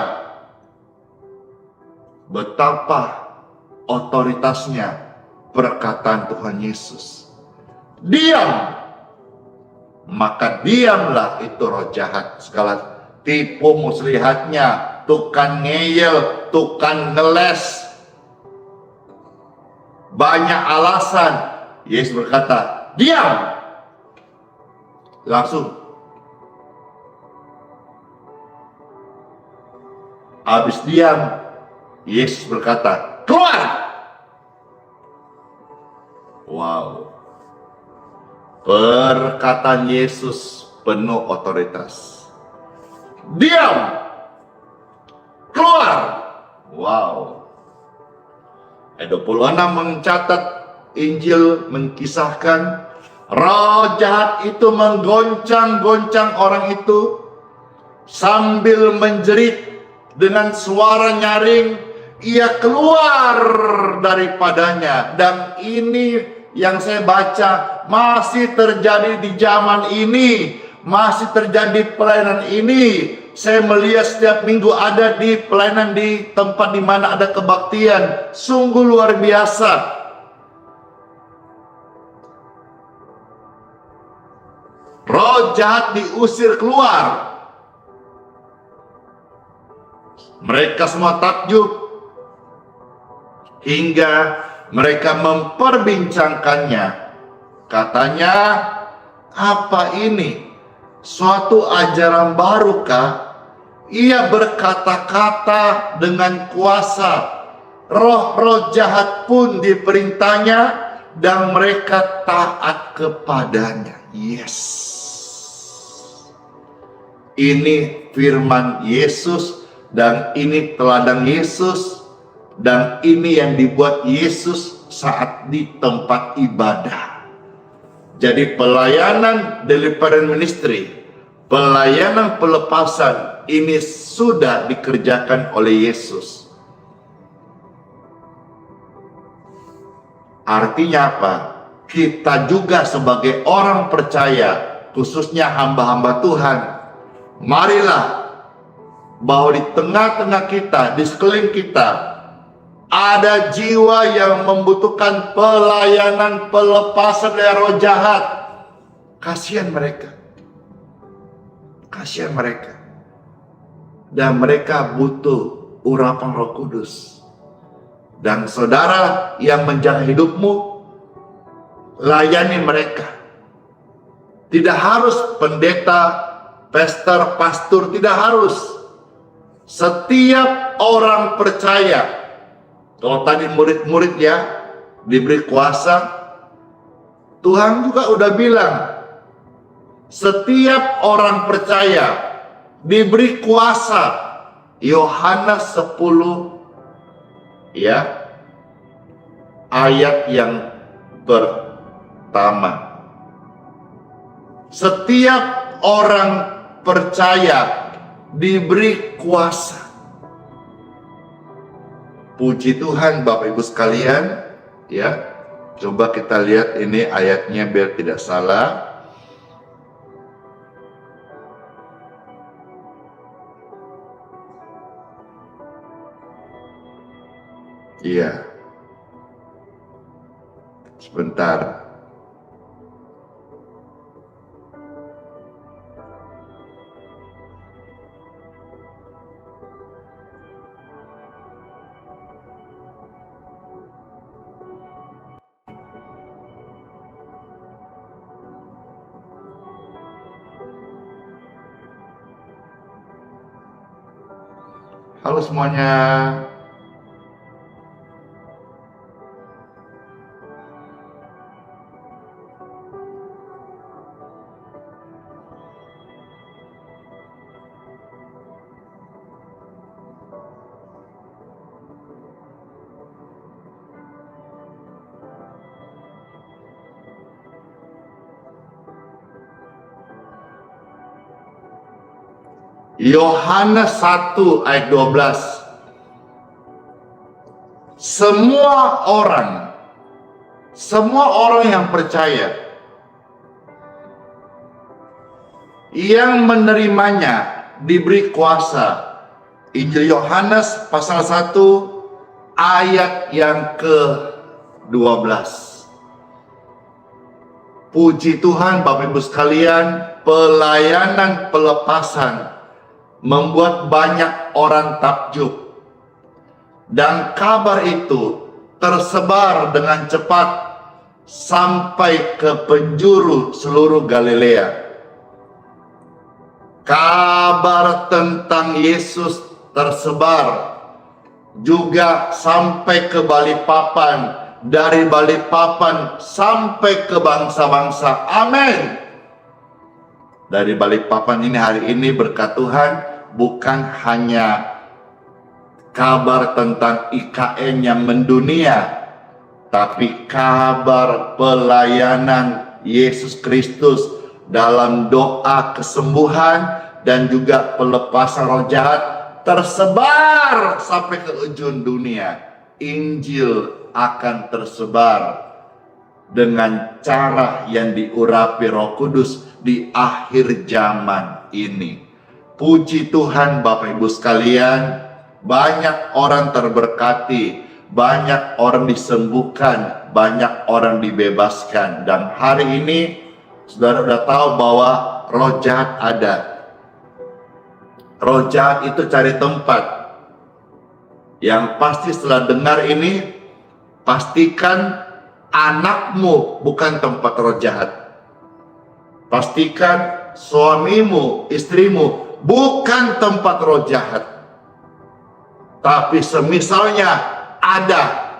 Betapa otoritasnya perkataan Tuhan Yesus. Diam. Maka diamlah itu roh jahat. Segala tipu muslihatnya, tukang ngeyel, tukang ngeles, banyak alasan. Yesus berkata, diam. Langsung habis diam, Yesus berkata, keluar. Wow. Perkataan Yesus penuh otoritas. Diam. Keluar. Wow. Ayat 26 mencatat, Injil mengisahkan roh jahat itu menggoncang-goncang orang itu sambil menjerit. Dengan suara nyaring, ia keluar daripadanya. Dan ini yang saya baca masih terjadi di zaman ini, masih terjadi pelayanan ini. Saya melihat setiap minggu ada di pelayanan di tempat di mana ada kebaktian. Sungguh luar biasa. Roh jahat diusir keluar. Mereka semua takjub hingga mereka memperbincangkannya. Katanya, apa ini? Suatu ajaran barukah? Ia berkata-kata dengan kuasa. Roh-roh jahat pun diperintahnya dan mereka taat kepadanya. Yes. Ini firman Yesus. Dan ini teladan Yesus, dan ini yang dibuat Yesus saat di tempat ibadah. Jadi pelayanan deliverance ministry, pelayanan pelepasan, ini sudah dikerjakan oleh Yesus. Artinya apa? Kita juga sebagai orang percaya, khususnya hamba-hamba Tuhan, marilah bahwa di tengah-tengah kita, di sekeliling kita, ada jiwa yang membutuhkan pelayanan pelepasan dari roh jahat. Kasihan mereka. Kasihan mereka. Dan mereka butuh urapan Roh Kudus. Dan saudara yang menjaga hidupmu, layani mereka. Tidak harus pendeta, pastor, tidak harus. Setiap orang percaya, kalau tadi murid-murid ya diberi kuasa, Tuhan juga udah bilang, setiap orang percaya diberi kuasa. Yohanes 10 ya, ayat yang pertama. Setiap orang percaya diberi kuasa. Puji Tuhan Bapak Ibu sekalian, ya. Coba kita lihat ini ayatnya biar tidak salah. Iya. Sebentar. Halo semuanya. Yohanes 1 ayat 12. Semua orang yang percaya, yang menerimanya diberi kuasa. Injil Yohanes pasal 1 ayat yang ke-12. Puji Tuhan Bapak Ibu sekalian, pelayanan pelepasan membuat banyak orang takjub. Dan kabar itu tersebar dengan cepat sampai ke penjuru seluruh Galilea. Kabar tentang Yesus tersebar juga sampai ke Balikpapan, dari Balikpapan sampai ke bangsa-bangsa. Amin. Dari Balikpapan ini hari ini berkat Tuhan, bukan hanya kabar tentang IKN yang mendunia, tapi kabar pelayanan Yesus Kristus dalam doa kesembuhan dan juga pelepasan roh jahat tersebar sampai ke ujung dunia. Injil akan tersebar dengan cara yang diurapi Roh Kudus di akhir zaman ini. Puji Tuhan Bapak Ibu sekalian, banyak orang terberkati, banyak orang disembuhkan, banyak orang dibebaskan. Dan hari ini saudara sudah tahu bahwa roh jahat ada. Roh jahat itu cari tempat. Yang pasti setelah dengar ini, pastikan anakmu bukan tempat roh jahat. Pastikan suamimu, istrimu bukan tempat roh jahat. Tapi semisalnya ada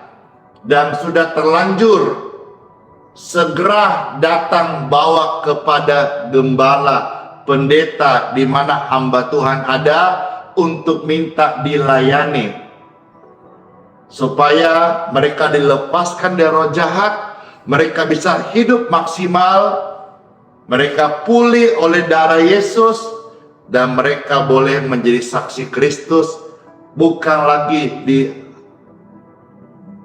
dan sudah terlanjur, segera datang bawa kepada gembala, pendeta di mana hamba Tuhan ada untuk minta dilayani. Supaya mereka dilepaskan dari roh jahat, mereka bisa hidup maksimal, mereka pulih oleh darah Yesus, dan mereka boleh menjadi saksi Kristus, bukan lagi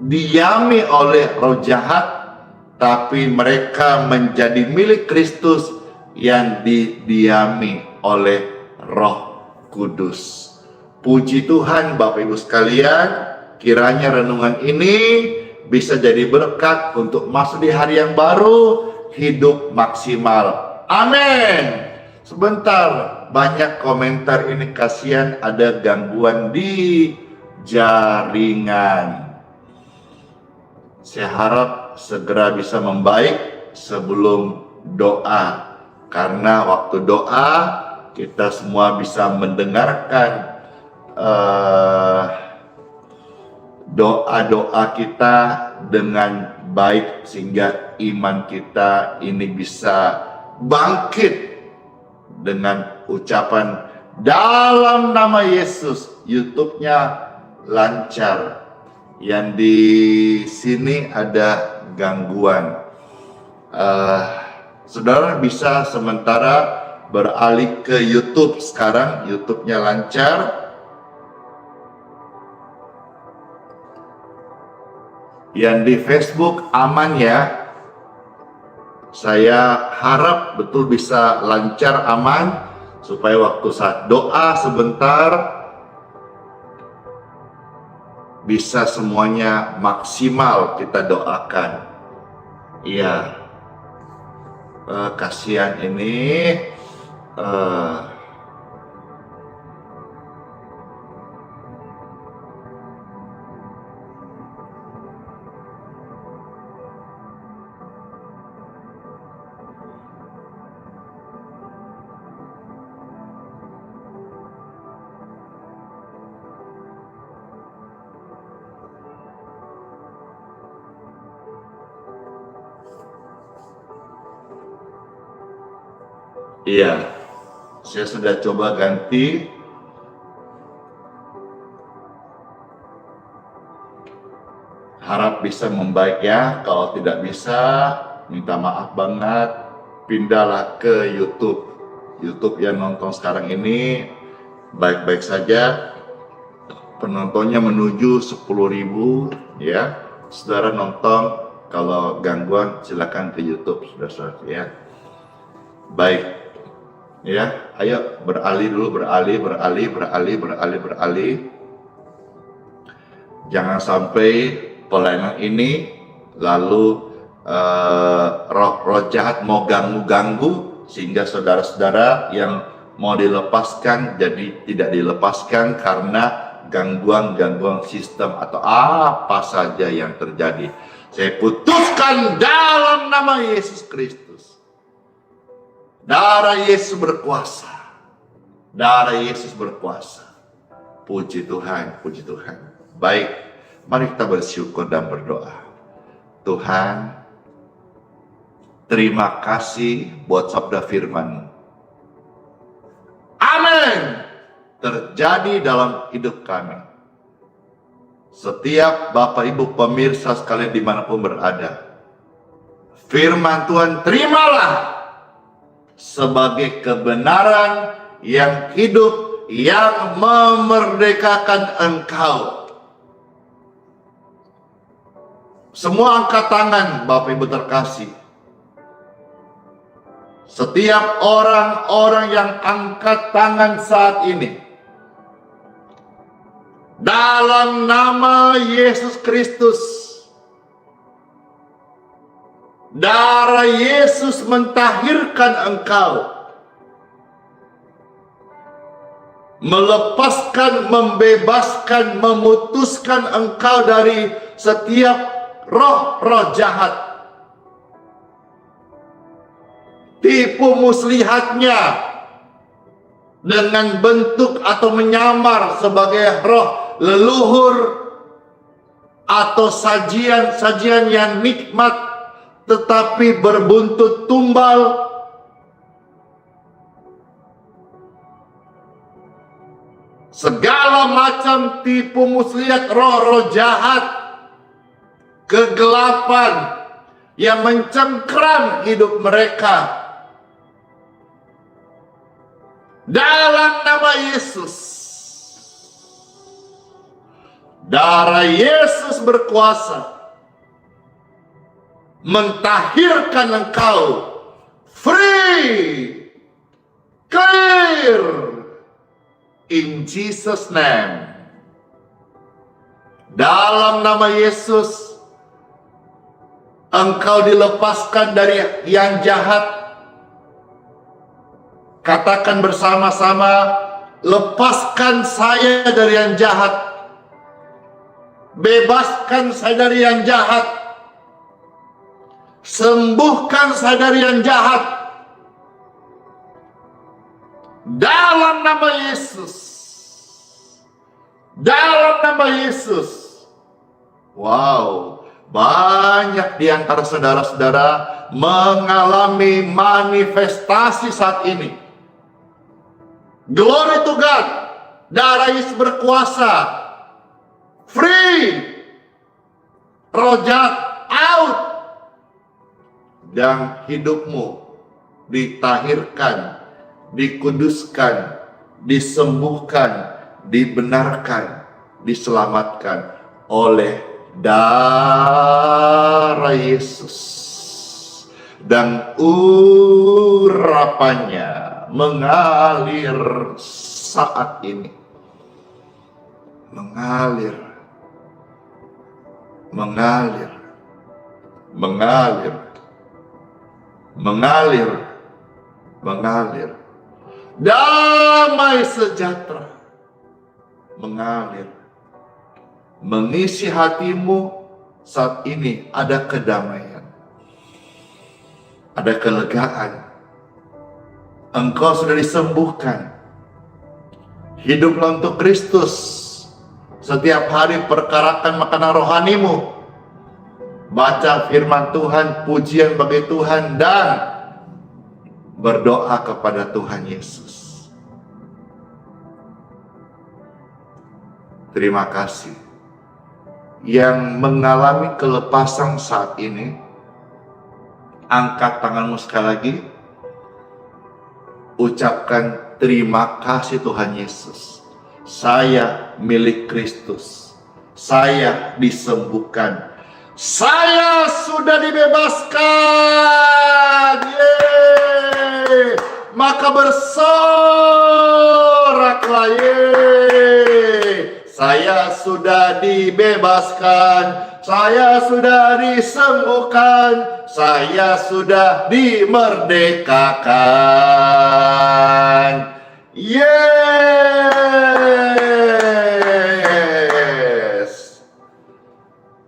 didiami oleh roh jahat, tapi mereka menjadi milik Kristus yang didiami oleh Roh Kudus. Puji Tuhan Bapak Ibu sekalian, kiranya renungan ini bisa jadi berkat untuk masuk di hari yang baru, hidup maksimal. Amin. Sebentar, banyak komentar ini, kasihan ada gangguan di jaringan. Saya harap segera bisa membaik sebelum doa. Karena waktu doa kita semua bisa mendengarkan doa-doa kita dengan baik, sehingga iman kita ini bisa bangkit dengan ucapan dalam nama Yesus. YouTube-nya lancar. Yang di sini ada gangguan. Saudara bisa sementara beralih ke YouTube sekarang. YouTube-nya lancar. Yang di Facebook aman ya. Saya harap betul bisa lancar, aman, supaya waktu saat doa sebentar bisa semuanya maksimal kita doakan. Iya, kasihan ini. eh, iya, saya sudah coba ganti. Harap bisa membaik ya. Kalau tidak bisa, minta maaf banget. Pindahlah ke YouTube. YouTube yang nonton sekarang ini baik-baik saja. Penontonnya menuju 10.000 ya. Saudara nonton, kalau gangguan silakan ke YouTube, saudara ya. Baik. Ya, ayo beralih dulu, beralih. Jangan sampai pelayanan ini lalu roh jahat mau ganggu sehingga saudara-saudara yang mau dilepaskan jadi tidak dilepaskan karena gangguan sistem atau apa saja yang terjadi. Saya putuskan dalam nama Yesus Kristus. Darah Yesus berkuasa. Darah Yesus berkuasa. Puji Tuhan, puji Tuhan. Baik, mari kita bersyukur dan berdoa. Tuhan, terima kasih buat sabda firman-Mu. Amin. Terjadi dalam hidup kami. Setiap Bapak Ibu pemirsa sekalian dimanapun berada. Firman Tuhan terimalah sebagai kebenaran yang hidup, yang memerdekakan Engkau. Semua angkat tangan Bapak Ibu terkasih. Setiap orang-orang yang angkat tangan saat ini, dalam nama Yesus Kristus, darah Yesus mentahirkan engkau, melepaskan, membebaskan, memutuskan engkau dari setiap roh-roh jahat, tipu muslihatnya dengan bentuk atau menyamar sebagai roh leluhur atau sajian-sajian yang nikmat tetapi berbuntut tumbal. Segala macam tipu muslihat roh-roh jahat, kegelapan yang mencengkram hidup mereka. Dalam nama Yesus, darah Yesus berkuasa mentahirkan engkau free, clear, in Jesus name. Dalam nama Yesus, engkau dilepaskan dari yang jahat. Katakan bersama-sama, lepaskan saya dari yang jahat. Bebaskan saya dari yang jahat. Sembuhkan saya dari yang jahat. Dalam nama Yesus. Dalam nama Yesus. Wow, banyak di antara saudara-saudara mengalami manifestasi saat ini. Glory to God. Darah Yesus berkuasa. Free. Roh jahat out. Dan hidupmu ditahirkan, dikuduskan, disembuhkan, dibenarkan, diselamatkan oleh darah Yesus. Dan urapannya mengalir saat ini. Mengalir mengalir, mengalir. Damai sejahtera mengalir, mengisi hatimu. Saat ini ada kedamaian, ada kelegaan. Engkau sudah disembuhkan. Hiduplah untuk Kristus. Setiap hari perkarakan makanan rohanimu. Baca firman Tuhan, pujian bagi Tuhan, dan berdoa kepada Tuhan Yesus. Terima kasih. Yang mengalami kelepasan saat ini, angkat tanganmu sekali lagi. Ucapkan terima kasih Tuhan Yesus. Saya milik Kristus. Saya disembuhkan. Saya sudah dibebaskan. Yeay. Maka bersoraklah. Yeay. Saya sudah dibebaskan. Saya sudah disembuhkan. Saya sudah dimerdekakan. Yes.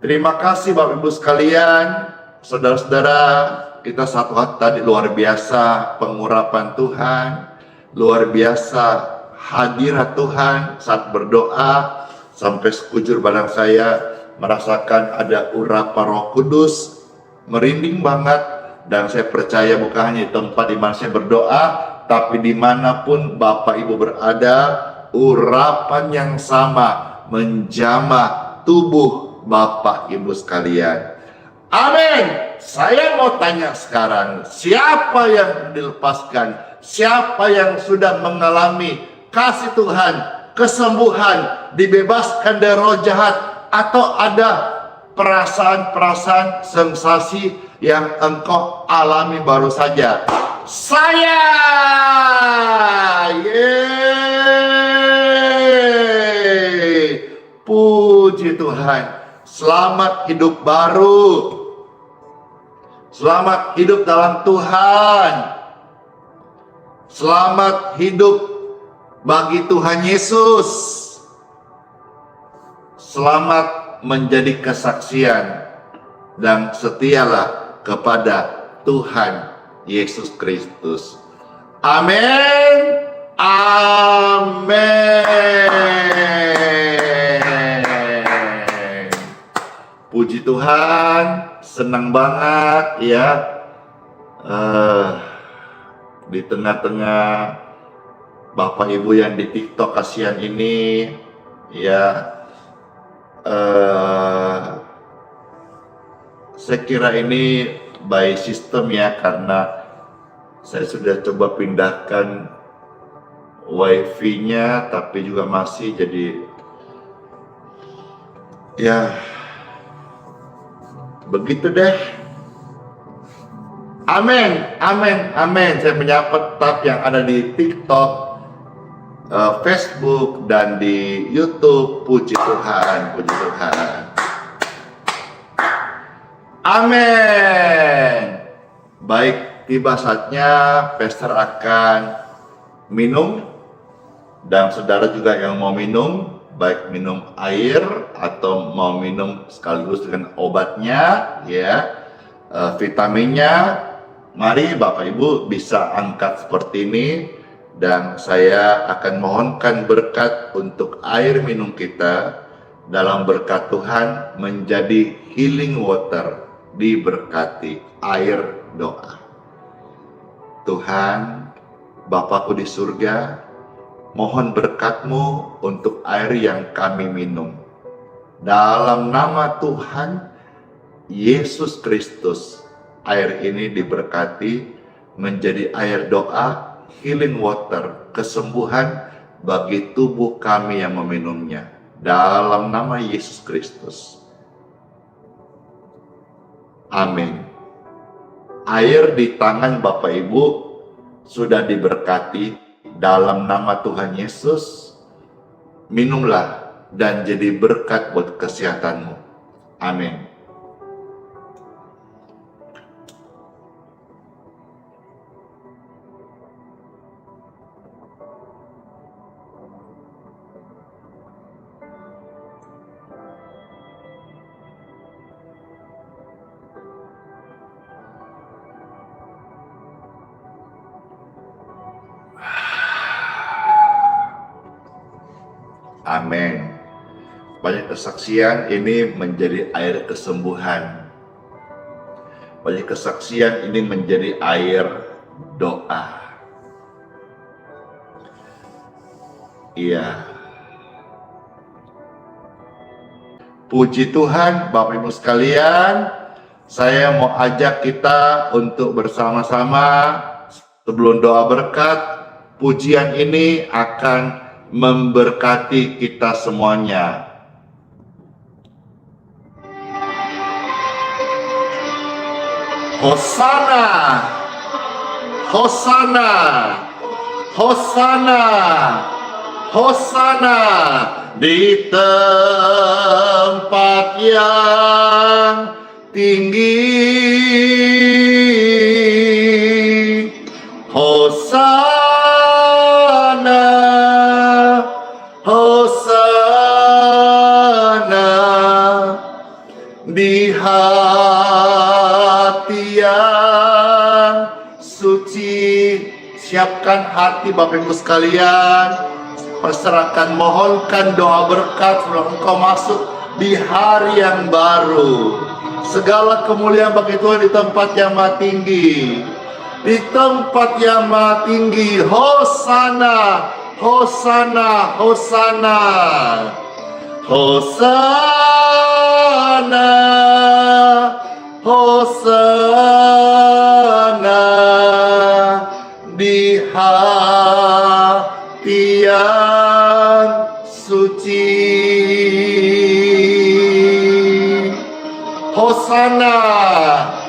Terima kasih Bapak Ibu sekalian, saudara-saudara. Kita satu hati tadi luar biasa pengurapan Tuhan, luar biasa hadirat Tuhan saat berdoa. Sampai sekujur badan saya merasakan ada urapan Roh Kudus, merinding banget. Dan saya percaya bukan hanya di tempat di mana saya berdoa, tapi dimanapun Bapak Ibu berada, urapan yang sama menjamah tubuh Bapak Ibu sekalian. Amin. Saya mau tanya sekarang, siapa yang dilepaskan? Siapa yang sudah mengalami kasih Tuhan, kesembuhan, dibebaskan dari roh jahat, atau ada perasaan-perasaan sensasi yang engkau alami baru saja? Saya, yeay, puji Tuhan. Selamat hidup baru, selamat hidup dalam Tuhan, selamat hidup bagi Tuhan Yesus. Selamat menjadi kesaksian dan setialah kepada Tuhan Yesus Kristus. Amin. Amin. Puji Tuhan, senang banget ya. Di tengah-tengah Bapak Ibu yang di TikTok kasihan ini, ya, saya kira ini by system ya, karena saya sudah coba pindahkan wifi-nya, tapi juga masih jadi, ya, begitu deh. Amin, amin, amin. Saya menyapa tetap yang ada di TikTok, Facebook, dan di YouTube. Puji Tuhan, puji Tuhan. Amin. Baik, tiba saatnya Pastor akan minum, dan saudara juga yang mau minum, baik minum air atau mau minum sekaligus dengan obatnya, ya, vitaminnya. Mari Bapak Ibu bisa angkat seperti ini, dan saya akan mohonkan berkat untuk air minum kita. Dalam berkat Tuhan menjadi healing water, diberkati air doa. Tuhan, Bapakku di surga, mohon berkat-Mu untuk air yang kami minum. Dalam nama Tuhan Yesus Kristus, air ini diberkati menjadi air doa, healing water, kesembuhan bagi tubuh kami yang meminumnya. Dalam nama Yesus Kristus. Amin. Air di tangan Bapak Ibu sudah diberkati dalam nama Tuhan Yesus. Minumlah dan jadi berkat buat kesehatanmu. Amin. Amin. Banyak kesaksian ini menjadi air kesembuhan. Banyak kesaksian ini menjadi air doa. Iya. Puji Tuhan, Bapak Ibu sekalian, saya mau ajak kita untuk bersama-sama sebelum doa berkat, pujian ini akan memberkati kita semuanya. Hosana, Hosana, Hosana, Hosana di tempat yang tinggi. Hosana, Hosana di hati yang suci. Siapkan hati Bapak Ibu sekalian, perserahkan, mohonkan doa berkat sebelum engkau masuk di hari yang baru. Segala kemuliaan bagi Tuhan di tempat yang maha tinggi, di tempat yang maha tinggi. Hosana, Hosana, Hosana, Hosana, Hosana di hati yang suci. Hosana,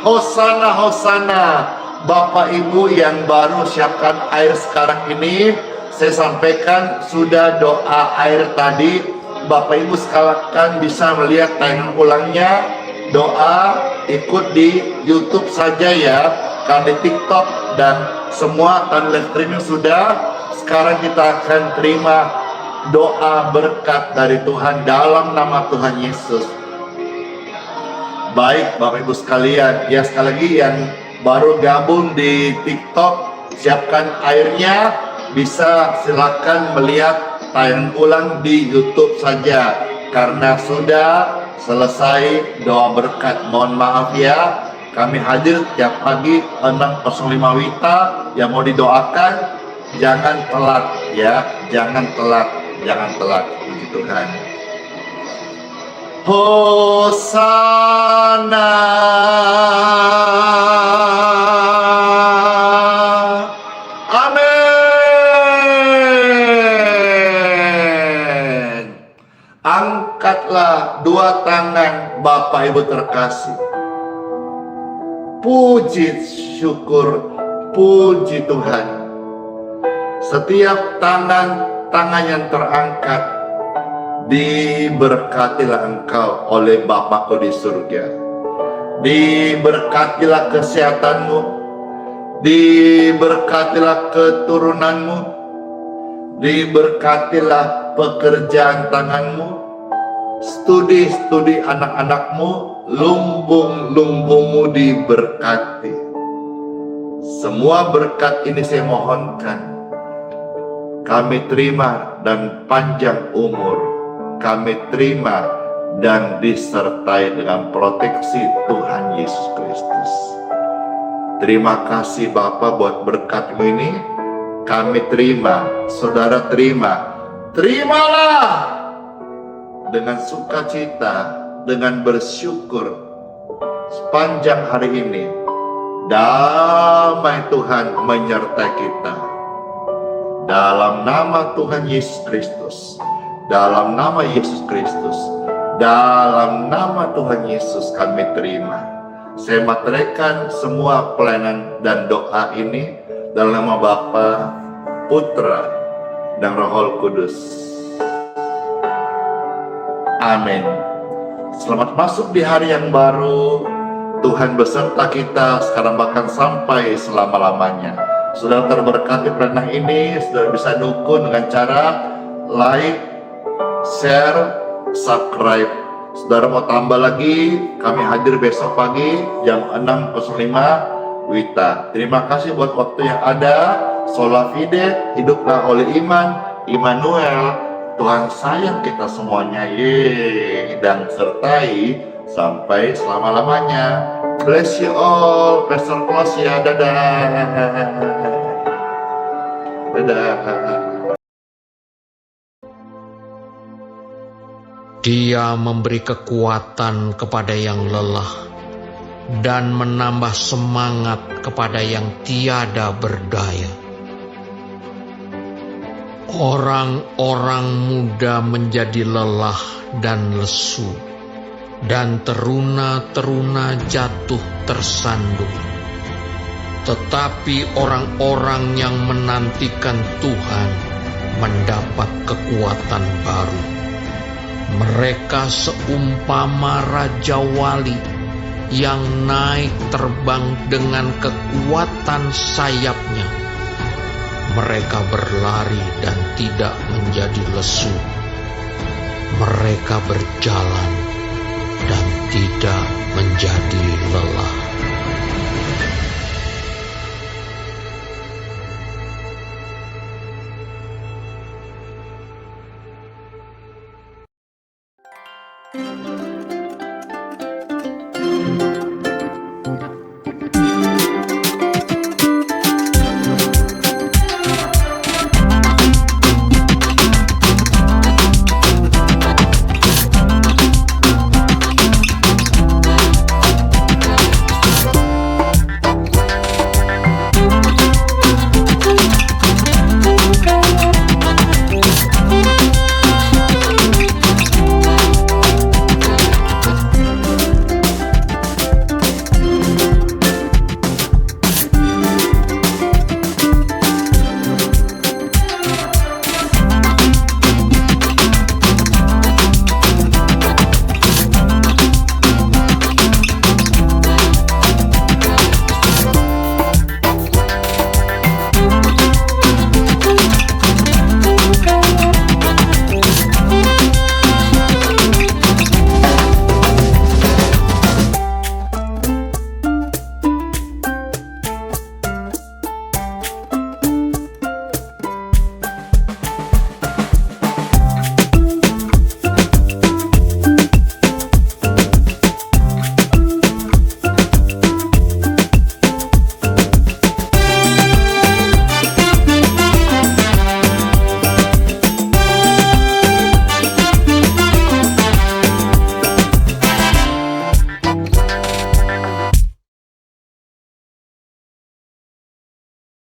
Hosana, Hosana. Bapak Ibu yang baru siapkan air sekarang ini. Saya sampaikan sudah doa air tadi. Bapak Ibu sekalian bisa melihat tayangan ulangnya. Doa ikut di YouTube saja ya, kan di TikTok dan semua kan live streaming sudah. Sekarang kita akan terima doa berkat dari Tuhan dalam nama Tuhan Yesus. Baik Bapak Ibu sekalian, ya sekali lagi yang baru gabung di TikTok, siapkan airnya, bisa silakan melihat tayangan ulang di YouTube saja karena sudah selesai doa berkat. Mohon maaf ya, kami hadir tiap pagi 6.05 WITA. Yang mau didoakan jangan telat ya, jangan telat, jangan telat. Puji Tuhan. Hosana, amin. Angkatlah dua tangan Bapak Ibu terkasih. Puji syukur, puji Tuhan. Setiap tangan yang terangkat, diberkatilah engkau oleh Bapakku di surga. Diberkatilah kesehatanmu, diberkatilah keturunanmu, diberkatilah pekerjaan tanganmu, studi anak-anakmu, lumbung-lumbungmu diberkati. Semua berkat ini saya mohonkan, kami terima dan panjang umur kami terima dan disertai dengan proteksi Tuhan Yesus Kristus. Terima kasih Bapa buat berkat-Mu ini. Kami terima, saudara terima. Terimalah dengan sukacita, dengan bersyukur sepanjang hari ini. Damai Tuhan menyertai kita. Dalam nama Tuhan Yesus Kristus, dalam nama Yesus Kristus, dalam nama Tuhan Yesus kami terima. Saya materaikan semua pelayanan dan doa ini dalam nama Bapa, Putra, dan Roh Kudus. Amin. Selamat masuk di hari yang baru. Tuhan beserta kita sekarang bahkan sampai selama-lamanya. Sudah terberkati pelayanan ini, sudah bisa dukung dengan cara like, share, subscribe. Saudara mau tambah lagi, kami hadir besok pagi jam 6.05 WITA. Terima kasih buat waktu yang ada. Sola fide, hiduplah oleh iman. Immanuel, Tuhan sayang kita semuanya, dan sertai sampai selama-lamanya. Bless you all, Pastor Klos ya, dadah. Dadah. Dia memberi kekuatan kepada yang lelah dan menambah semangat kepada yang tiada berdaya. Orang-orang muda menjadi lelah dan lesu, dan teruna-teruna jatuh tersandung. Tetapi orang-orang yang menantikan Tuhan mendapat kekuatan baru. Mereka seumpama Raja Wali yang naik terbang dengan kekuatan sayapnya. Mereka berlari dan tidak menjadi lesu. Mereka berjalan dan tidak menjadi lelah.